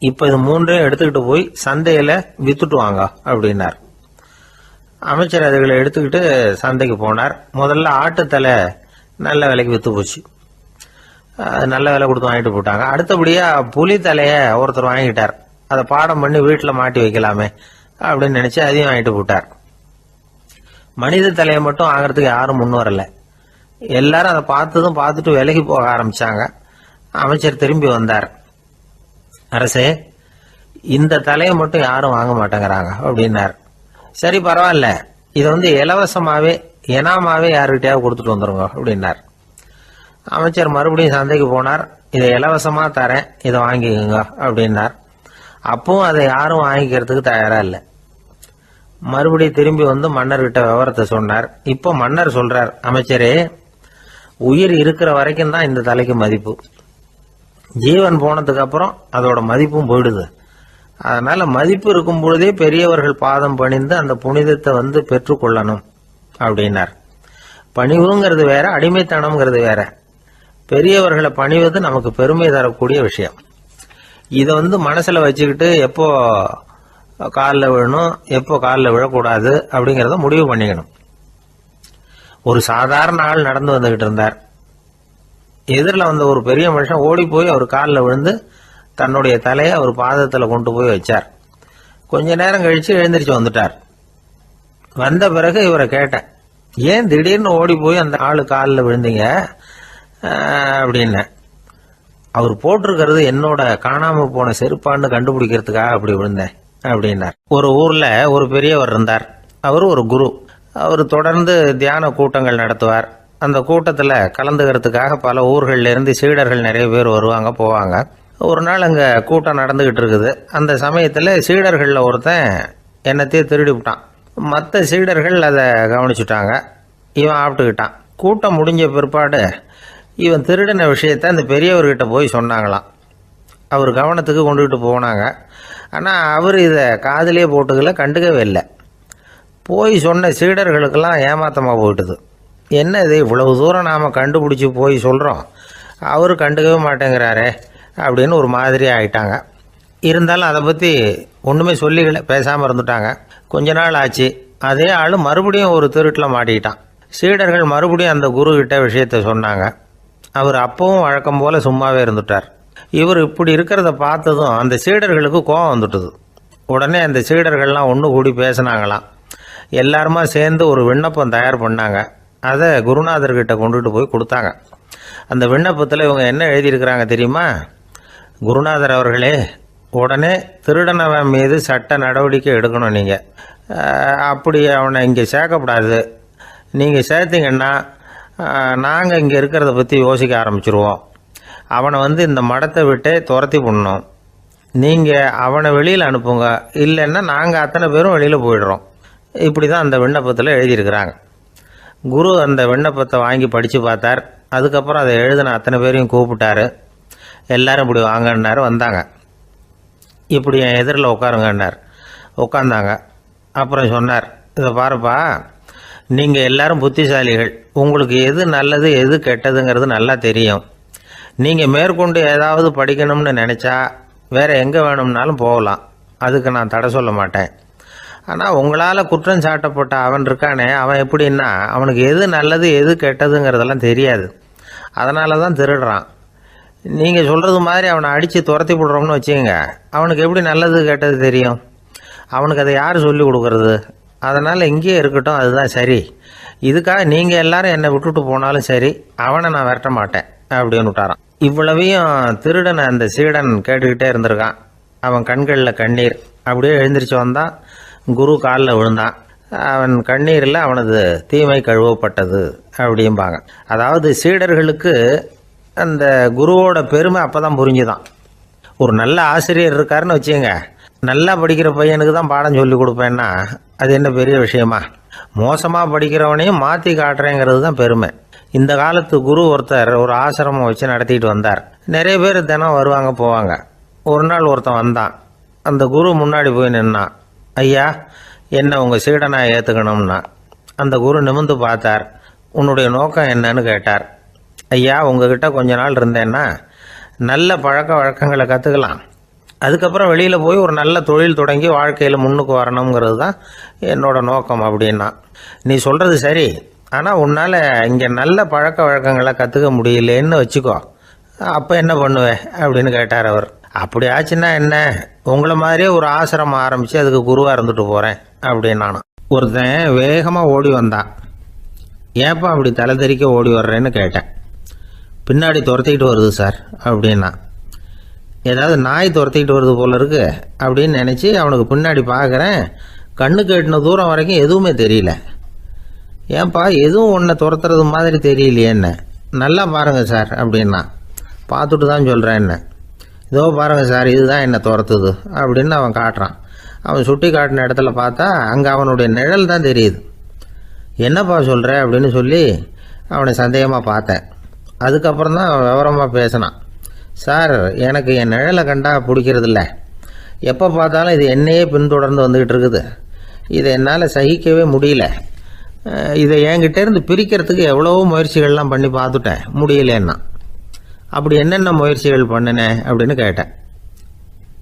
இப்ப இது 3ஐயும் எடுத்துக்கிட்டு போய் சந்தையில வித்துட்டு வாங்க அப்படின்னார். அமைச்சர் அதுகளை எடுத்துக்கிட்டு சந்தைக்கு போனார். முதல்ல ஆட்டுத்தலை நல்ல விலைக்கு வித்து போச்சு. நல்ல விலை கொடுத்து வாங்கிட்டு போட்டாங்க. அடுத்தபடியா புலி தலைய ஒருத்தர் வாங்கிட்டார். அதை பாடம் பண்ணி வீட்டில் மாட்டி வைக்கலாமே அப்படின்னு நினைச்சு அதையும் வாங்கிட்டு போட்டார். மனித தலையை மட்டும் வாங்குறதுக்கு யாரும் முன் வரல. எல்லாரும் அதை பார்த்துட்டு விலகி போக ஆரம்பிச்சாங்க. அமைச்சர் திரும்பி வந்தார். அரசே, இந்த தலையை மட்டும் யாரும் வாங்க மாட்டேங்கிறாங்க அப்படின்னார். சரி, பரவாயில்ல, இதை இலவசமாவே எனாமாவே யாருக்கிட்டையாவது கொடுத்துட்டு வந்துருங்க அப்படின்னார். அமைச்சர் மறுபடியும் சந்தைக்கு போனார். இதை இலவசமா தரேன், இதை வாங்கிக்கோங்க அப்படின்னார். அப்பவும் அதை யாரும் வாங்கிக்கிறதுக்கு தயாரா இல்லை. மறுபடியும் திரும்பி வந்து மன்னர்கிட்ட விவரத்தை சொன்னார். இப்போ மன்னர் சொல்றார், அமைச்சரே, உயிர் இருக்கிற வரைக்கும் தான் இந்த தலைக்கு மதிப்பு. ஜீவன் போனதுக்கு அப்புறம் அதோட மதிப்பும் போயிடுது. அதனால மதிப்பு இருக்கும் பொழுதே பெரியவர்கள் பாதம் பணிந்து அந்த புனிதத்தை பெற்றுக்கொள்ளணும் அப்படின்னார். பணிவுங்கிறது வேற, அடிமைத்தனம்ங்கிறது வேற. பெரியவர்களை பணிவது நமக்கு பெருமை தரக்கூடிய விஷயம். இதை மனசுல வச்சுக்கிட்டு எப்போ காலில் விழணும், எப்போ காலில் விழக்கூடாது அப்படிங்கிறத முடிவு பண்ணிக்கணும். ஒரு சாதாரண ஆள் நடந்து வந்துகிட்டு இருந்தார். எதிரில் வந்த ஒரு பெரிய மனுஷன் ஓடி போய் அவர் காலில் விழுந்து தன்னுடைய தலையை அவர் பாதத்தில் கொண்டு போய் வச்சார். கொஞ்ச நேரம் கழிச்சு எழுந்திரிச்சு வந்துட்டார். வந்த பிறகு இவரை கேட்டேன், ஏன் திடீர்னு ஓடி போய் அந்த ஆளு காலில் விழுந்தீங்க அப்படின்னு. அவர் போட்டிருக்கிறது என்னோட காணாம போன செருப்பான்னு கண்டுபிடிக்கிறதுக்காக அப்படி விழுந்தேன் அப்படின்னார். ஒரு ஊர்ல ஒரு பெரியவர் இருந்தார். அவர் ஒரு குரு. அவர் தொடர்ந்து தியான கூட்டங்கள் நடத்துவார். அந்த கூட்டத்தில் கலந்துக்கிறதுக்காக பல ஊர்கள்ல இருந்து சீடர்கள் நிறைய பேர் வருவாங்க போவாங்க. ஒரு நாள் அங்கே கூட்டம் நடந்துகிட்டு இருக்குது. அந்த சமயத்தில் சீடர்களில் ஒருத்தன் என்னத்தையே திருடி விட்டான். மற்ற சீடர்கள் அதை கவனிச்சுட்டாங்க. இவன் ஆப்பிட்டுக்கிட்டான். கூட்டம் முடிஞ்ச பிற்பாடு இவன் திருடின விஷயத்த அந்த பெரியவர்கிட்ட போய் சொன்னாங்களாம். அவர் கவனத்துக்கு கொண்டுகிட்டு போனாங்க. ஆனால் அவர் இதை காதிலே போட்டுக்கல, கண்டுக்கவே இல்லை. போய் சொன்ன சீடர்களுக்கெல்லாம் ஏமாத்தமாக போயிட்டுது. என்ன இது, இவ்வளவு தூரம் நாம் கண்டுபிடிச்சி போய் சொல்கிறோம், அவர் கண்டுக்கவே மாட்டேங்கிறாரே அப்படின்னு ஒரு மாதிரி ஆயிட்டாங்க. இருந்தாலும் அதை பற்றி ஒன்றுமே சொல்லிக்கல, பேசாமல் இருந்துட்டாங்க. கொஞ்ச நாள் ஆச்சு. அதே ஆள் மறுபடியும் ஒரு திருட்டில் மாட்டிக்கிட்டான். சீடர்கள் மறுபடியும் அந்த குரு கிட்ட விஷயத்த சொன்னாங்க. அவர் அப்பவும் வழக்கம் போல சும்மாவே இருந்துட்டார். இவர் இப்படி இருக்கிறத பார்த்ததும் அந்த சீடர்களுக்கு கோபம் வந்துட்டுது. உடனே அந்த சீடர்கள்லாம் ஒன்று கூடி பேசினாங்களாம். எல்லாருமா சேர்ந்து ஒரு விண்ணப்பம் தயார் பண்ணாங்க. அதை குருநாதர்கிட்ட கொண்டுட்டு போய் கொடுத்தாங்க. அந்த விண்ணப்பத்தில் இவங்க என்ன எழுதியிருக்கிறாங்க தெரியுமா? குருநாதர் அவர்களே, உடனே திருடனவன் மீது சட்ட நடவடிக்கை எடுக்கணும். நீங்கள் அப்படி அவனை இங்கே சேர்க்கக்கூடாது. நீங்கள் சேர்த்தீங்கன்னா நாங்கள் இங்கே இருக்கிறத பற்றி யோசிக்க ஆரம்பிச்சிருவோம். அவனை இந்த மடத்தை விட்டே துரத்தி பண்ணணும். நீங்கள் அவனை வெளியில் அனுப்புங்க, இல்லைன்னா நாங்கள் அத்தனை பேரும் வெளியில் போயிடுறோம். இப்படி தான் அந்த விண்ணப்பத்தில் எழுதியிருக்கிறாங்க. குரு அந்த விண்ணப்பத்தை வாங்கி படித்து பார்த்தார். அதுக்கப்புறம் அதை எழுதின அத்தனை பேரையும் கூப்பிட்டாரு. எல்லாரும் இப்படி வாங்கன்னாரு. வந்தாங்க. இப்படி என் எதிரில் உட்காருங்கன்னார். உட்காந்தாங்க. அப்புறம் சொன்னார், இதை பாருப்பா, நீங்கள் எல்லாரும் புத்திசாலிகள். உங்களுக்கு எது நல்லது எது கெட்டதுங்கிறது நல்லா தெரியும். நீங்கள் மேற்கொண்டு ஏதாவது படிக்கணும்னு நினச்சா வேறு எங்கே வேணும்னாலும் போகலாம். அதுக்கு நான் தடை சொல்ல மாட்டேன். ஆனால் உங்களால் குற்றம் சாட்டப்பட்ட அவன் இருக்கானே, அவன் எப்படின்னா அவனுக்கு எது நல்லது எது கெட்டதுங்கிறதெல்லாம் தெரியாது. அதனால தான் திருடுறான். நீங்கள் சொல்கிறது மாதிரி அவனை அடித்து துரத்தி விடுறோம்னு வச்சுக்கோங்க, அவனுக்கு எப்படி நல்லது கெட்டது தெரியும்? அவனுக்கு அதை யார் சொல்லி கொடுக்கறது? அதனால் இங்கேயே இருக்கட்டும், அதுதான் சரி. இதுக்காக நீங்கள் எல்லாரும் என்னை விட்டுட்டு போனாலும் சரி, அவனை நான் விரட்ட மாட்டேன் அப்படின்னு விட்டாரான். இவ்வளவையும் திருடனை அந்த சீடன் கேட்டுக்கிட்டே இருந்திருக்கான். அவன் கண்களில் கண்ணீர். அப்படியே எழுந்திரிச்சு வந்தான். குரு காலில் விழுந்தான். அவன் கண்ணீரில் அவனது தீமை கழுவப்பட்டது அப்படிம்பாங்க. அதாவது சீடர்களுக்கு அந்த குருவோட பெருமை அப்போ தான் புரிஞ்சுதான். ஒரு நல்ல ஆசிரியர் இருக்காருன்னு வச்சுக்கோங்க, நல்லா படிக்கிற பையனுக்கு தான் பாடம் சொல்லி கொடுப்பேன்னா அது என்ன பெரிய விஷயமா? மோசமாக படிக்கிறவனையும் மாற்றி காட்டுறேங்கிறது தான் பெருமை. இந்த காலத்து குரு ஒருத்தர் ஒரு ஆசிரமம் வச்சு நடத்திட்டு வந்தார். நிறைய பேர் தினம் வருவாங்க போவாங்க. ஒரு நாள் ஒருத்தன் வந்தான். அந்த குரு முன்னாடி போய் நின்னான். ஐயா, என்ன உங்கள் சீடனாக ஏற்றுக்கணும்னா. அந்த குரு நிமிர்ந்து பார்த்தார். உன்னுடைய நோக்கம் என்னன்னு கேட்டார். ஐயா, உங்ககிட்ட கொஞ்ச நாள் இருந்தேன்னா நல்ல பழக்க வழக்கங்களை கற்றுக்கலாம். அதுக்கப்புறம் வெளியில் போய் ஒரு நல்ல தொழில் தொடங்கி வாழ்க்கையில் முன்னுக்கு வரணுங்கிறது தான் என்னோட நோக்கம் அப்படின்னா. நீ சொல்கிறது சரி, ஆனால் உன்னால் இங்கே நல்ல பழக்க வழக்கங்களை கற்றுக்க முடியலேன்னு வச்சுக்கோ, அப்போ என்ன பண்ணுவேன் அப்படின்னு கேட்டார் அவர். அப்படி ஆச்சுன்னா என்ன, உங்களை மாதிரியே ஒரு ஆசிரமம் ஆரம்பித்து அதுக்கு குருவாக இருந்துட்டு போகிறேன் அப்படின்னு நானும். ஒருத்தன் வேகமாக ஓடி வந்தான். ஏப்பா அப்படி தலை தெறிக்க ஓடி வர்றேன்னு கேட்டேன். பின்னாடி துரத்திக்கிட்டு வருது சார் அப்படின்னா. ஏதாவது நாய் துரத்திக்கிட்டு வருது போல இருக்கு அப்படின்னு நினச்சி அவனுக்கு பின்னாடி பார்க்குறேன். கண்ணுக்கு எட்டின தூரம் வரைக்கும் எதுவுமே தெரியல. ஏன்பா எதுவும் ஒன்றை துரத்துறது மாதிரி தெரியலையேன்னு. நல்லா பாருங்கள் சார் அப்படின்னா. பார்த்துட்டு தான் சொல்கிறேன் என்ன. இதோ பாருங்கள் சார், இதுதான் என்னை துரத்துது அப்படின்னு அவன் காட்டுறான். அவன் சுட்டி காட்டின இடத்துல பார்த்தா அங்கே அவனுடைய நிழல் தான் தெரியுது. என்னப்பா சொல்கிற அப்படின்னு சொல்லி அவனை சந்தேகமாக பார்த்தேன். அதுக்கப்புறம் தான் அவன் விவரமாக பேசினான். சார், எனக்கு என் நிழலை கண்டா பிடிக்கிறதில்ல. எப்போ பார்த்தாலும் இது என்னையே பின்தொடர்ந்து வந்துக்கிட்டு இருக்குது. இதை என்னால் சகிக்கவே முடியல. இதை என்கிட்டேருந்து பிரிக்கிறதுக்கு எவ்வளவோ முயற்சிகள்லாம் பண்ணி பார்த்துட்டேன், முடியலன்னா. அப்படி என்னென்ன முயற்சிகள் பண்ணினேன் அப்படின்னு கேட்டேன்.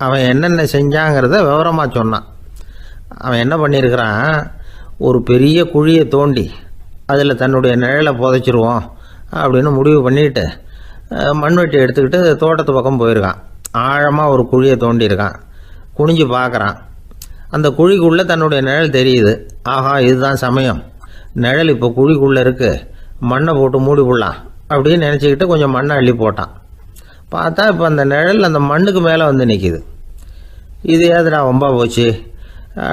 அவன் என்னென்ன செஞ்சாங்கிறத விவரமாக சொன்னான். அவன் என்ன பண்ணியிருக்கிறான், ஒரு பெரிய குழியை தோண்டி அதில் தன்னுடைய நிழலை புதைச்சிருவோம் அப்படின்னு முடிவு பண்ணிட்டு மண்வெட்டி எடுத்துக்கிட்டு தோட்டத்து பக்கம் போயிருக்கான். ஆழமாக ஒரு குழியை தோண்டியிருக்கான். குனிஞ்சு பார்க்குறான். அந்த குழிக்குள்ளே தன்னுடைய நிழல் தெரியுது. ஆஹா, இதுதான் சமயம், நிழல் இப்போ குழிக்குள்ளே இருக்குது, மண்ணை போட்டு மூடி விடலாம் அப்படின்னு நினச்சிக்கிட்டு கொஞ்சம் மண்ணை அள்ளி போட்டான். பார்த்தா இப்போ அந்த நிழல் அந்த மண்ணுக்கு மேலே வந்து நிற்கிது. இது ஏதுடா வம்பா போச்சு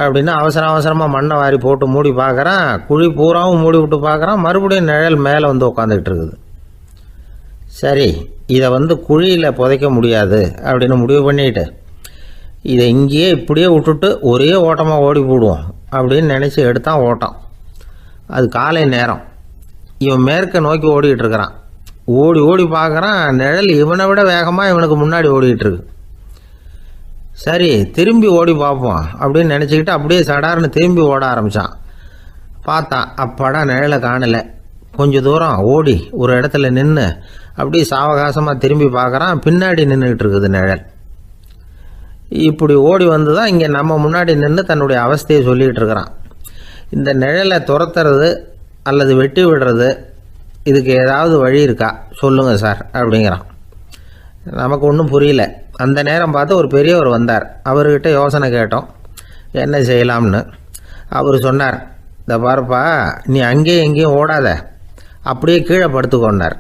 அப்படின்னு அவசரமாக மண்ணை வாரி போட்டு மூடி பார்க்குறான். குழி பூராவும் மூடி விட்டு பார்க்குறான். மறுபடியும் நிழல் மேலே வந்து உட்காந்துக்கிட்டு இருக்குது. சரி, இதை குழியில் புதைக்க முடியாது அப்படின்னு முடிவு பண்ணிட்டு இதை இங்கேயே இப்படியே விட்டுட்டு ஒரே ஓட்டமாக ஓடி போடுவோம் அப்படின்னு நினச்சி எடுத்தான் ஓட்டம். அது காலை நேரம். இவன் மேற்க நோக்கி ஓடிக்கிட்டு இருக்கிறான். ஓடி ஓடி பார்க்குறான், நிழல் இவனை விட வேகமாக இவனுக்கு முன்னாடி ஓடிக்கிட்டு இருக்கு. சரி, திரும்பி ஓடி பார்ப்போம் அப்படின்னு நினச்சிக்கிட்டு அப்படியே சடார்னு திரும்பி ஓட ஆரம்பித்தான். பார்த்தான், அப்பாடா நிழலை காணலை. கொஞ்சம் தூரம் ஓடி ஒரு இடத்துல நின்று அப்படியே சாவகாசமாக திரும்பி பார்க்குறான். பின்னாடி நின்றுக்கிட்டு இருக்குது நிழல். இப்படி ஓடி வந்து தான் இங்கே நம்ம முன்னாடி நின்று தன்னுடைய அவஸ்தையை சொல்லிகிட்டு இருக்கிறான். இந்த நிழலை துரத்துறது அல்லது வெட்டி விடுறது, இதுக்கு ஏதாவது வழி இருக்கா சொல்லுங்கள் சார் அப்படிங்கிறான். நமக்கு ஒன்றும் புரியல. அந்த நேரம் பார்த்து ஒரு பெரியவர் வந்தார். அவர்கிட்ட யோசனை கேட்டோம், என்ன செய்யலாம்னு. அவர் சொன்னார், இந்த பாருப்பா, நீ அங்கேயும் எங்கேயும் ஓடாத, அப்படியே கீழே படுத்துக்கொண்டார்.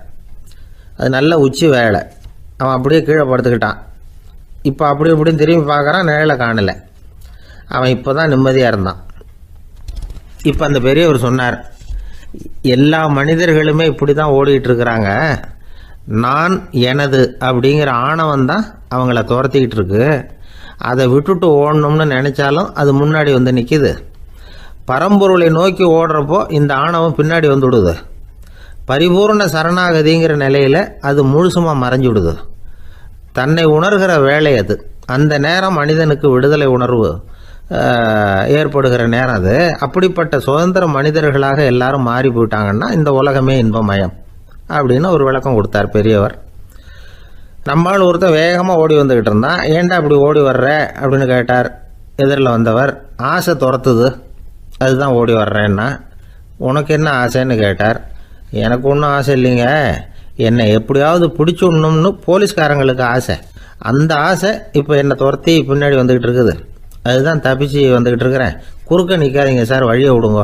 அது நல்ல உச்சி வேலை. அவன் அப்படியே கீழே படுத்துக்கிட்டான். இப்போ அப்படி இப்படின்னு திரும்பி பார்க்குறான், நிழலை காணலை. அவன் இப்போ தான் நிம்மதியாக இருந்தான். இப்போ அந்த பெரியவர் சொன்னார், எல்லா மனிதர்களுமே இப்படி தான் ஓடிக்கிட்டு இருக்கிறாங்க. நான் எனது அப்படிங்கிற ஆணவம் தான் அவங்கள துரத்திக்கிட்டு இருக்கு. அதை விட்டுட்டு ஓடணும்னு நினச்சாலும் அது முன்னாடி வந்து நிற்கிது. பரம்பொருளை நோக்கி ஓடுறப்போ இந்த ஆணவம் பின்னாடி வந்துவிடுது. பரிபூர்ண சரணாகதிங்கிற நிலையில் அது முழுசுமாக மறைஞ்சு விடுது. தன்னை உணர்கிற வேலை அது. அந்த நேரம் மனிதனுக்கு விடுதலை உணர்வு ஏற்படுகிற நேரம் அது. அப்படிப்பட்ட சுதந்திர மனிதர்களாக எல்லாரும் மாறி போயிட்டாங்கன்னா இந்த உலகமே இன்பமயம் அப்படின்னு ஒரு விளக்கம் கொடுத்தார் பெரியவர். நம்மால் ஒருத்தர் வேகமாக ஓடி வந்துக்கிட்டு இருந்தான். ஏன்டா அப்படி ஓடி வர்ற அப்படின்னு கேட்டார் எதிரில் வந்தவர். ஆசை துரத்துது, அதுதான் ஓடி வர்றேன்னா. உனக்கு என்ன ஆசைன்னு கேட்டார். எனக்கு ஒன்றும் ஆசை இல்லைங்க, என்னை எப்படியாவது பிடிச்சுடணும்னு போலீஸ்காரங்களுக்கு ஆசை. அந்த ஆசை இப்போ என்னை துரத்தி பின்னாடி வந்துக்கிட்டு இருக்குது. அதுதான் தப்பிச்சு வந்துக்கிட்டு இருக்கிறேன். குறுக்க நிற்காதீங்க சார், வழியை விடுங்க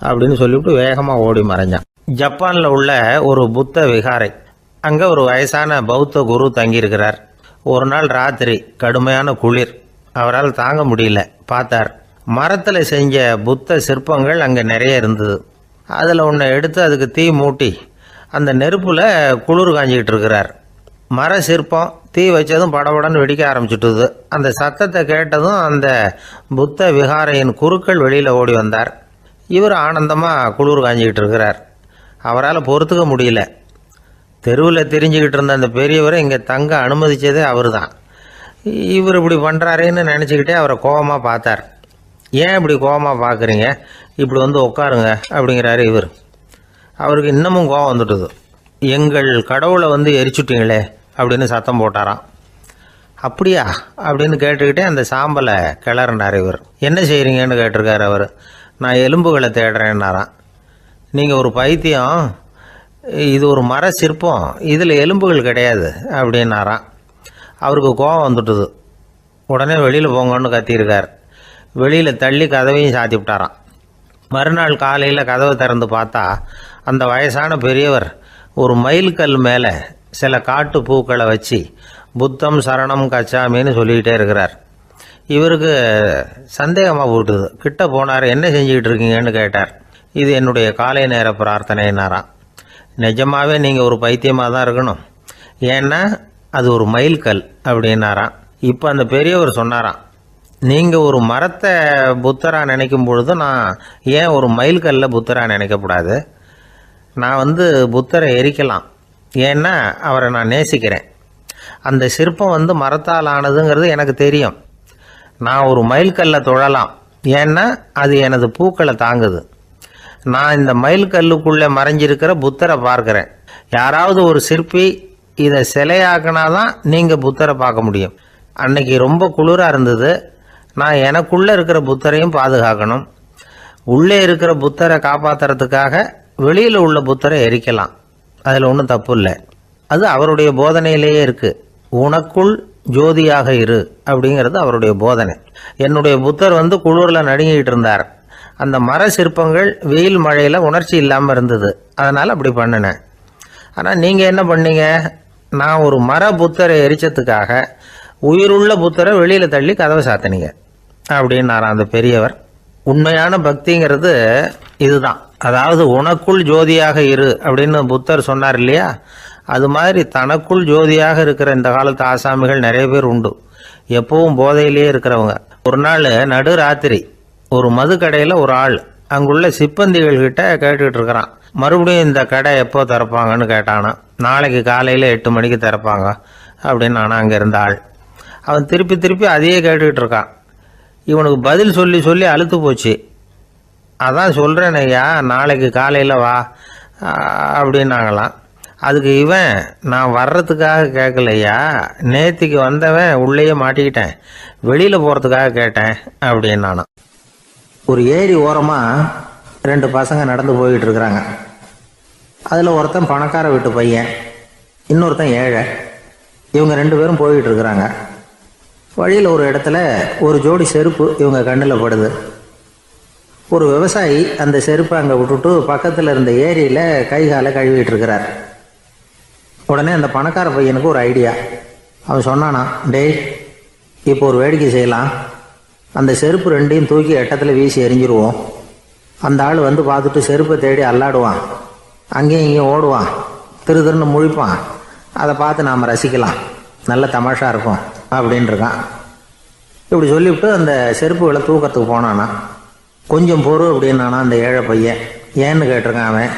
அப்படின்னு சொல்லிவிட்டு வேகமாக ஓடி மறைஞ்சான். ஜப்பானில் உள்ள ஒரு புத்த விகாரை. அங்கே ஒரு வயசான பௌத்த குரு தங்கியிருக்கிறார். ஒரு நாள் ராத்திரி கடுமையான குளிர். அவரால் தாங்க முடியல. பார்த்தார், மரத்தில் செஞ்ச புத்த சிற்பங்கள் அங்கே நிறைய இருந்தது. அதில் ஒன்று எடுத்து அதுக்கு தீ மூட்டி அந்த நெருப்பில் குளிர் காஞ்சிக்கிட்டு இருக்கிறார். மர சிற்பம் தீ வச்சதும் படபடன்னு வெடிக்க ஆரம்பிச்சுட்டுது. அந்த சத்தத்தை கேட்டதும் அந்த புத்த விகாரையின் குருக்கள் வெளியில் ஓடி வந்தார். இவர் ஆனந்தமாக குளிர் காஞ்சிக்கிட்டு இருக்கிறார். அவரால் பொறுத்துக்க முடியல. தெருவில் தெரிஞ்சுக்கிட்டு இருந்த அந்த பெரியவரை இங்கே தங்க அனுமதித்ததே அவர் தான். இவர் இப்படி பண்ணுறாருன்னு நினச்சிக்கிட்டே அவரை கோபமாக பார்த்தார். ஏன் இப்படி கோபமாக பார்க்குறீங்க, இப்படி வந்து உட்காருங்க அப்படிங்கிறாரு இவர். அவருக்கு இன்னமும் கோபம் வந்துட்டுது. எங்கள் கடவுளை எரிச்சுட்டீங்களே அப்படின்னு சத்தம் போட்டாராம். அப்படியா அப்படின்னு கேட்டுக்கிட்டே அந்த சாம்பலை கிளறினார் இவர். என்ன செய்கிறீங்கன்னு கேட்டிருக்காரு அவர். நான் எலும்புகளை தேடுறேன்னாராம். நீங்கள் ஒரு பைத்தியம், இது ஒரு மர சிற்பம், இதில் எலும்புகள் கிடையாது அப்படின்னாராம். அவருக்கு கோபம் வந்துட்டுது. உடனே வெளியில் போங்கன்னு கத்தியிருக்கார். வெளியில் தள்ளி கதவையும் சாத்தி விட்டாராம். மறுநாள் காலையில் கதவை திறந்து பார்த்தா அந்த வயசான பெரியவர் ஒரு மைல்கல் மேலே சில காட்டு பூக்களை வச்சு புத்தம் சரணம் கச்சாமின்னு சொல்லிக்கிட்டே இருக்கிறார். இவருக்கு சந்தேகமாக போட்டுது. கிட்ட போனார். என்ன செஞ்சுக்கிட்டு இருக்கீங்கன்னு கேட்டார். இது என்னுடைய காலை நேர பிரார்த்தனைனாராம். நிஜமாகவே நீங்கள் ஒரு பைத்தியமாக தான் இருக்கணும், ஏன்னா அது ஒரு மைல்கல் அப்படின்னாராம். இப்போ அந்த பெரியவர் சொன்னாராம், நீங்கள் ஒரு மரத்தை புத்தராக நினைக்கும் பொழுது நான் ஏன் ஒரு மைல்கல்ல புத்தராக நினைக்கக்கூடாது? நான் புத்தரை எரிக்கலாம், ஏன்னா அவரை நான் நேசிக்கிறேன். அந்த சிற்பம் மரத்தால் ஆனதுங்கிறது எனக்கு தெரியும். நான் ஒரு மைல்கல்லை தொழலாம், ஏன்னா அது எனது பூக்களை தாங்குது. நான் இந்த மைல்கல்லுக்குள்ளே மறைஞ்சிருக்கிற புத்தரை பார்க்குறேன். யாராவது ஒரு சிற்பி இதை சிலையாக்கினாதான் நீங்கள் புத்தரை பார்க்க முடியும். அன்னைக்கு ரொம்ப குளிராக இருந்தது. நான் எனக்குள்ளே இருக்கிற புத்தரையும் பாதுகாக்கணும். உள்ளே இருக்கிற புத்தரை காப்பாற்றுறதுக்காக வெளியில் உள்ள புத்தரை எரிக்கலாம், அதில் ஒன்றும் தப்பு இல்லை. அது அவருடைய போதனையிலேயே இருக்குது. உனக்குள் ஜோதியாக இரு அப்படிங்கிறது அவருடைய போதனை. என்னுடைய புத்தர் குளிரில் நடுங்கிட்டு இருந்தார். அந்த மர சிற்பங்கள் வெயில் மழையில் உணர்ச்சி இல்லாமல் இருந்தது, அதனால் அப்படி பண்ணினேன். ஆனால் நீங்கள் என்ன பண்ணீங்க? நான் ஒரு மர புத்தரை எரிச்சதுக்காக உயிருள்ள புத்தரை வெளியில் தள்ளி கதவை சாத்தினீங்க அப்படின்னாராம் அந்த பெரியவர். உண்மையான பக்திங்கிறது இதுதான். அதாவது உனக்குள் ஜோதியாக இரு அப்படின்னு புத்தர் சொன்னார் இல்லையா, அது மாதிரி தனக்குள் ஜோதியாக இருக்கிற இந்த காலத்து ஆசாமிகள் நிறைய பேர் உண்டு. எப்பவும் போதையிலேயே இருக்கிறவங்க. ஒரு நாள் நடுராத்திரி ஒரு மது கடையில் ஒரு ஆள் அங்குள்ள சிப்பந்திகள் கிட்ட கேட்டுக்கிட்டு இருக்கிறான். மறுபடியும் இந்த கடை எப்போ திறப்பாங்கன்னு கேட்டானா. நாளைக்கு காலையில் 8 மணிக்கு திறப்பாங்க அப்படின்னு நானும் அங்கே இருந்த ஆள். அவன் திருப்பி திருப்பி அதையே கேட்டுக்கிட்டு இருக்கான். இவனுக்கு பதில் சொல்லி சொல்லி அழுத்து போச்சு. அதான் சொல்கிறேன் ஐயா, நாளைக்கு காலையில் வா அப்படின்னாங்களாம். அதுக்கு இவன், நான் வர்றதுக்காக கேட்கலையா, நேத்திக்கு வந்தவன் உள்ளேயே மாட்டிக்கிட்டேன், வெளியில் போகிறதுக்காக கேட்டேன் அப்படின்னு நானும். ஒரு ஏரி ஓரமாக 2 பசங்க நடந்து போயிட்டு இருக்கிறாங்க. அதில் ஒருத்தன் பணக்கார வீட்டு பையன், இன்னொருத்தன் ஏழை. இவங்க 2 பேரும் போயிட்டு இருக்கிறாங்க. வழியில் ஒரு இடத்துல ஒரு ஜோடி செருப்பு இவங்க கண்ணில் படுது. ஒரு விவசாயி அந்த செருப்பை அங்கே விட்டுட்டு பக்கத்தில் இருந்த ஏரியில் கை காலை கழுவிட்டு இருக்கிறார். உடனே அந்த பணக்கார பையனுக்கு ஒரு ஐடியா. அவன் சொன்னானா, டேய், இப்போ ஒரு வேடிக்கை செய்யலாம். அந்த செருப்பு 2ஐயும் தூக்கி எட்டத்தில் வீசி எரிஞ்சிருவோம். அந்த ஆள் பார்த்துட்டு செருப்பை தேடி அல்லாடுவான், அங்கேயும் இங்கேயும் ஓடுவான், திருன்னு முழிப்பான். அதை பார்த்து நாம் ரசிக்கலாம், நல்ல தமாஷா இருக்கும் அப்படின்ட்டுருக்கான். இப்படி சொல்லிவிட்டு அந்த செருப்புகளை தூக்கிறதுக்கு போனானா. கொஞ்சம் பொறு அப்படின்னானா அந்த ஏழை பையன். ஏன்னு கேட்டிருக்கான் அவன்.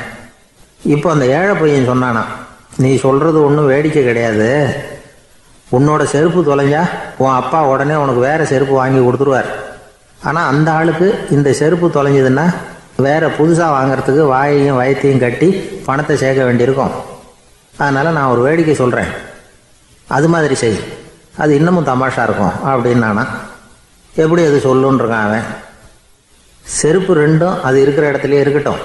இப்போ அந்த ஏழை பையன் சொன்னானா, நீ சொல்கிறது ஒன்றும் வேடிக்கை கிடையாது. உன்னோட செருப்பு தொலைஞ்சா உன் அப்பா உடனே உனக்கு வேறு செருப்பு வாங்கி கொடுத்துருவார். ஆனால் அந்த ஆளுக்கு இந்த செருப்பு தொலைஞ்சதுன்னா வேறு புதுசாக வாங்கிறதுக்கு வாயையும் வயத்தையும் கட்டி பணத்தை சேர்க்க வேண்டியிருக்கும். அதனால் நான் ஒரு வேடிக்கை சொல்கிறேன், அது மாதிரி செய், அது இன்னமும் தமாஷா இருக்கும் அப்படின்னானா. எப்படி அது சொல்லுன்றிருக்கான் அவன். செருப்பு 2ம் அது இருக்கிற இடத்துலையே இருக்கட்டும்.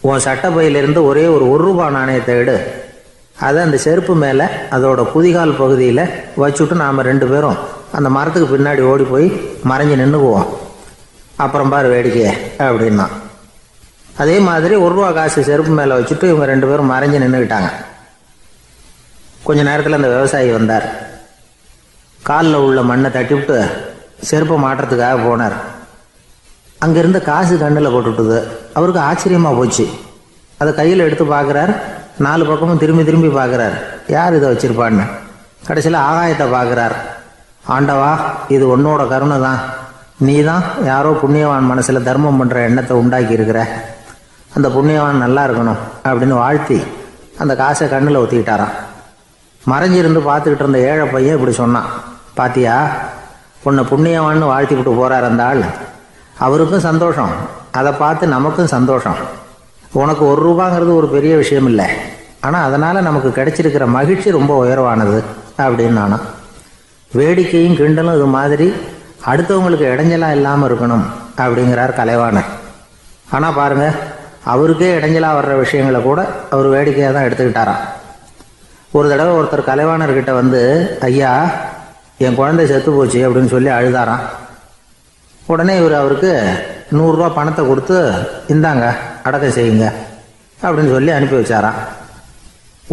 உன் சட்டப்பையிலிருந்து ஒரே ஒரு ரூபா நாணயத்தை எடு. அதை அந்த செருப்பு மேலே அதோட குதிகால் பகுதியில் வச்சுட்டு நாம் 2 பேரும் அந்த மரத்துக்கு பின்னாடி ஓடி போய் மறைஞ்சு நின்றுக்குவோம். அப்புறம் பாரு வேடிக்கையே அப்படின்னா. அதே மாதிரி ரூபா காசு செருப்பு மேலே வச்சுட்டு இவங்க 2 பேரும் மறைஞ்சு நின்றுக்கிட்டாங்க. கொஞ்ச நேரத்தில் அந்த விவசாயி வந்தார். காலில் உள்ள மண்ணை தட்டிவிட்டு செருப்பை மாட்டுறதுக்காக போனார். அங்கேருந்த காசு கண்ணில் போட்டுவிட்டுது. அவருக்கு ஆச்சரியமாக போச்சு. அதை கையில் எடுத்து பார்க்குறார். 4 பக்கமும் திரும்பி திரும்பி பார்க்குறார், யார் இதை வச்சுருப்பான்னு. கடைசியில் ஆகாயத்தை பார்க்குறார். ஆண்டவா, இது உன்னோட கருணை தான். நீ தான் யாரோ புண்ணியவான் மனசில் தர்மம் பண்ணுற எண்ணத்தை உண்டாக்கி இருக்கிற. அந்த புண்ணியவான் நல்லா இருக்கணும் அப்படின்னு வாழ்த்தி அந்த காசை கண்ணில் ஊற்றிக்கிட்டாராம். மறைஞ்சிருந்து பார்த்துக்கிட்டு இருந்த ஏழை பையன் இப்படி சொன்னான், பாத்தியா, உன்னை புண்ணியவான்னு வாழ்த்தி விட்டு போகிறார் அந்த ஆள். அவருக்கும் சந்தோஷம், அதை பார்த்து நமக்கும் சந்தோஷம். உனக்கு ரூபாங்கிறது ஒரு பெரிய விஷயம் இல்லை, ஆனால் அதனால் நமக்கு கிடைச்சிருக்கிற மகிழ்ச்சி ரொம்ப உயர்வானது அப்படின்னு நானும். வேடிக்கையும் கிண்டலும் இது மாதிரி அடுத்தவங்களுக்கு இடைஞ்சலாக இல்லாமல் இருக்கணும் அப்படிங்கிறார் கலைவாணர். ஆனால் பாருங்கள், அவருக்கே இடைஞ்சலாக வர்ற விஷயங்களை கூட அவர் வேடிக்கையாக தான் எடுத்துக்கிட்டாராம். ஒரு தடவை ஒருத்தர் கலைவாணர்கிட்ட வந்து, ஐயா என் குழந்தை செத்து போச்சு அப்படின்னு சொல்லி அழுதாராம். உடனே இவர் அவருக்கு 100 ரூபா பணத்தை கொடுத்து, இந்தாங்க அடக்கம் செய்யுங்க அப்படின்னு சொல்லி அனுப்பி வச்சாராம்.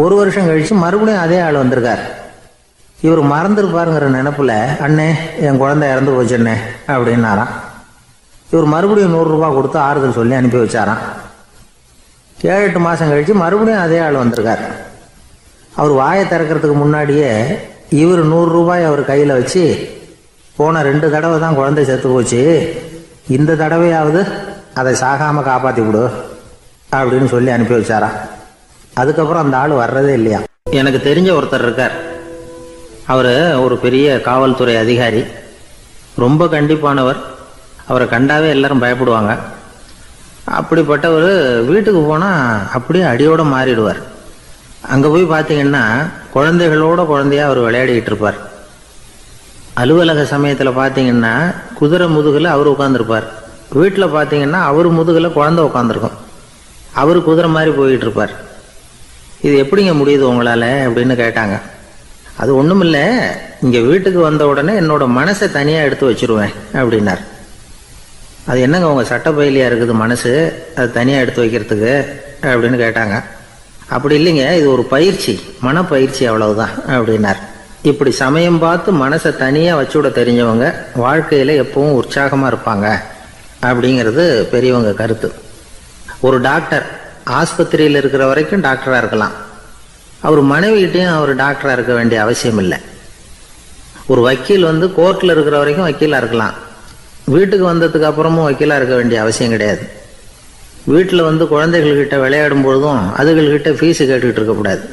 1 வருஷம் கழிச்சு மறுபடியும் அதே ஆள் வந்திருக்கார். இவர் மறந்துருப்பாருங்கிற நினைப்புல, அண்ணே என் குழந்தை இறந்து போச்சுண்ணே அப்படின்னாராம். இவர் மறுபடியும் 100 ரூபா கொடுத்து ஆறுதல் சொல்லி அனுப்பி வச்சாராம். 7-8 மாசம் கழிச்சு மறுபடியும் அதே ஆள் வந்திருக்கார். அவர் வாயை திறக்கிறதுக்கு முன்னாடியே இவர் 100 ரூபாய் அவர் கையில வச்சு, போன 2 தடவை தான் குழந்தை செத்து போச்சு, இந்த தடவையாவது அதை சாகாம காப்பாத்தி விடு அப்படின்னு சொல்லி அனுப்பி வச்சாராம். அதுக்கப்புறம் அந்த ஆள் வர்றதே இல்லையா. எனக்கு தெரிஞ்ச ஒருத்தர் இருக்கார். அவர் ஒரு பெரிய காவல்துறை அதிகாரி, ரொம்ப கண்டிப்பானவர். அவரை கண்டாவே எல்லாரும் பயப்படுவாங்க. அப்படிப்பட்டவர் வீட்டுக்கு போனால் அப்படியே அடியோட மாறிடுவார். அங்கே போய் பார்த்தீங்கன்னா குழந்தைகளோட குழந்தையா அவர் விளையாடிக்கிட்டு இருப்பார். அலுவலக சமயத்தில் பார்த்தீங்கன்னா குதிரை முதுகில் அவர் உட்காந்துருப்பார். வீட்டில் பார்த்தீங்கன்னா அவர் முதுகில் குழந்தை உட்காந்துருக்கும். அவர் குதிரை மாதிரி போயிட்டு இருப்பார். இது எப்படிங்க முடியுது உங்களால் அப்படின்னு கேட்டாங்க. அது ஒன்றும் இல்லை, இங்கே வீட்டுக்கு வந்த உடனே என்னோட மனசை தனியாக எடுத்து வச்சிருவேன் அப்படின்னார். அது என்னங்க உங்கள் சட்டப்பயிலியாக இருக்குது மனசு, அது தனியாக எடுத்து வைக்கிறதுக்கு அப்படின்னு கேட்டாங்க. அப்படி இல்லைங்க, இது ஒரு பயிற்சி, மனப்பயிற்சி, அவ்வளவுதான் அப்படின்னார். இப்படி சமயம் பார்த்து மனசை தனியாக வச்சுவிட தெரிஞ்சவங்க வாழ்க்கையில் எப்பவும் உற்சாகமாக இருப்பாங்க அப்படிங்கிறது பெரியவங்க கருத்து. ஒரு டாக்டர் ஆஸ்பத்திரியில் இருக்கிற வரைக்கும் டாக்டராக இருக்கலாம். அவர் மனைவிகிட்டையும் அவர் டாக்டராக இருக்க வேண்டிய அவசியம் இல்லை. ஒரு வக்கீல் வந்து கோர்ட்டில் இருக்கிற வரைக்கும் வக்கீலாக இருக்கலாம். வீட்டுக்கு வந்ததுக்கு அப்புறமும் வக்கீலாக இருக்க வேண்டிய அவசியம் கிடையாது. வீட்டில் வந்து குழந்தைகள்கிட்ட விளையாடும் பொழுதும் அதுகள்கிட்ட ஃபீஸு கேட்டுக்கிட்டு இருக்கக்கூடாது.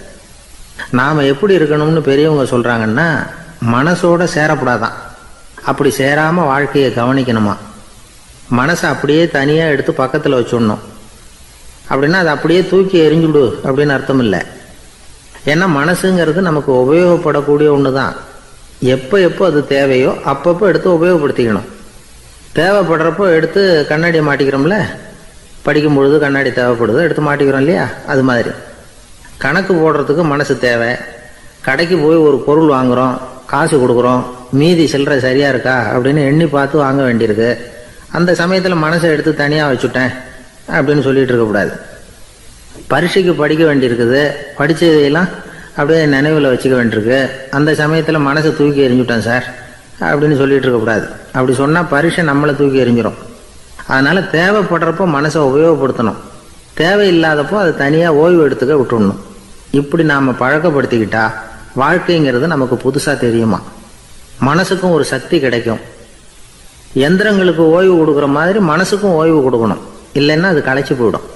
நாம் எப்படி இருக்கணும்னு பெரியவங்க சொல்கிறாங்கன்னா, மனசோட சேரக்கூடாதான். அப்படி சேராமல் வாழ்க்கையை கவனிக்கணுமா. மனசை அப்படியே தனியாக எடுத்து பக்கத்தில் வச்சுடணும். அப்படின்னா அதை அப்படியே தூக்கி எறிஞ்சுடு அப்படின்னு அர்த்தம் இல்லை. ஏன்னா மனசுங்கிறது நமக்கு உபயோகப்படக்கூடிய ஒன்று தான். எப்போ எப்போ அது தேவையோ அப்பப்போ எடுத்து உபயோகப்படுத்திக்கணும். தேவைப்படுறப்போ எடுத்து கண்ணாடியை மாட்டிக்கிறோம்ல, படிக்கும் பொழுது கண்ணாடி தேவைப்படுது, எடுத்து மாட்டிக்கிறோம் இல்லையா. அது மாதிரி கணக்கு போடுறதுக்கு மனசு தேவை. கடைக்கு போய் ஒரு பொருள் வாங்குகிறோம், காசு கொடுக்குறோம், மீதி சில்லறை சரியாக இருக்கா அப்படின்னு எண்ணி பார்த்து வாங்க வேண்டியிருக்கு. அந்த சமயத்தில் மனசை எடுத்து தனியாக வச்சுட்டேன் அப்படின்னு சொல்லிட்டு இருக்கக்கூடாது. பரீட்சைக்கு படிக்க வேண்டியிருக்குது, படித்ததையெல்லாம் அப்படியே நினைவில் வச்சுக்க வேண்டியிருக்கு. அந்த சமயத்தில் மனசை தூக்கி எறிஞ்சுட்டேன் சார் அப்படின்னு சொல்லிட்டு இருக்கக்கூடாது. அப்படி சொன்னால் பரீட்சை நம்மளை தூக்கி எறிஞ்சிடும். அதனால் தேவைப்படுறப்போ மனசை உபயோகப்படுத்தணும், தேவையில்லாதப்போ அதை தனியாக ஓய்வு எடுத்துக்க விட்டுடணும். இப்படி நாம் பழக்கப்படுத்திக்கிட்டா வாழ்க்கைங்கிறது நமக்கு புதுசாக தெரியுமா. மனசுக்கும் ஒரு சக்தி கிடைக்கும். எந்திரங்களுக்கு ஓய்வு கொடுக்குற மாதிரி மனசுக்கும் ஓய்வு கொடுக்கணும், இல்லைன்னா அது களைச்சி போயிடும்.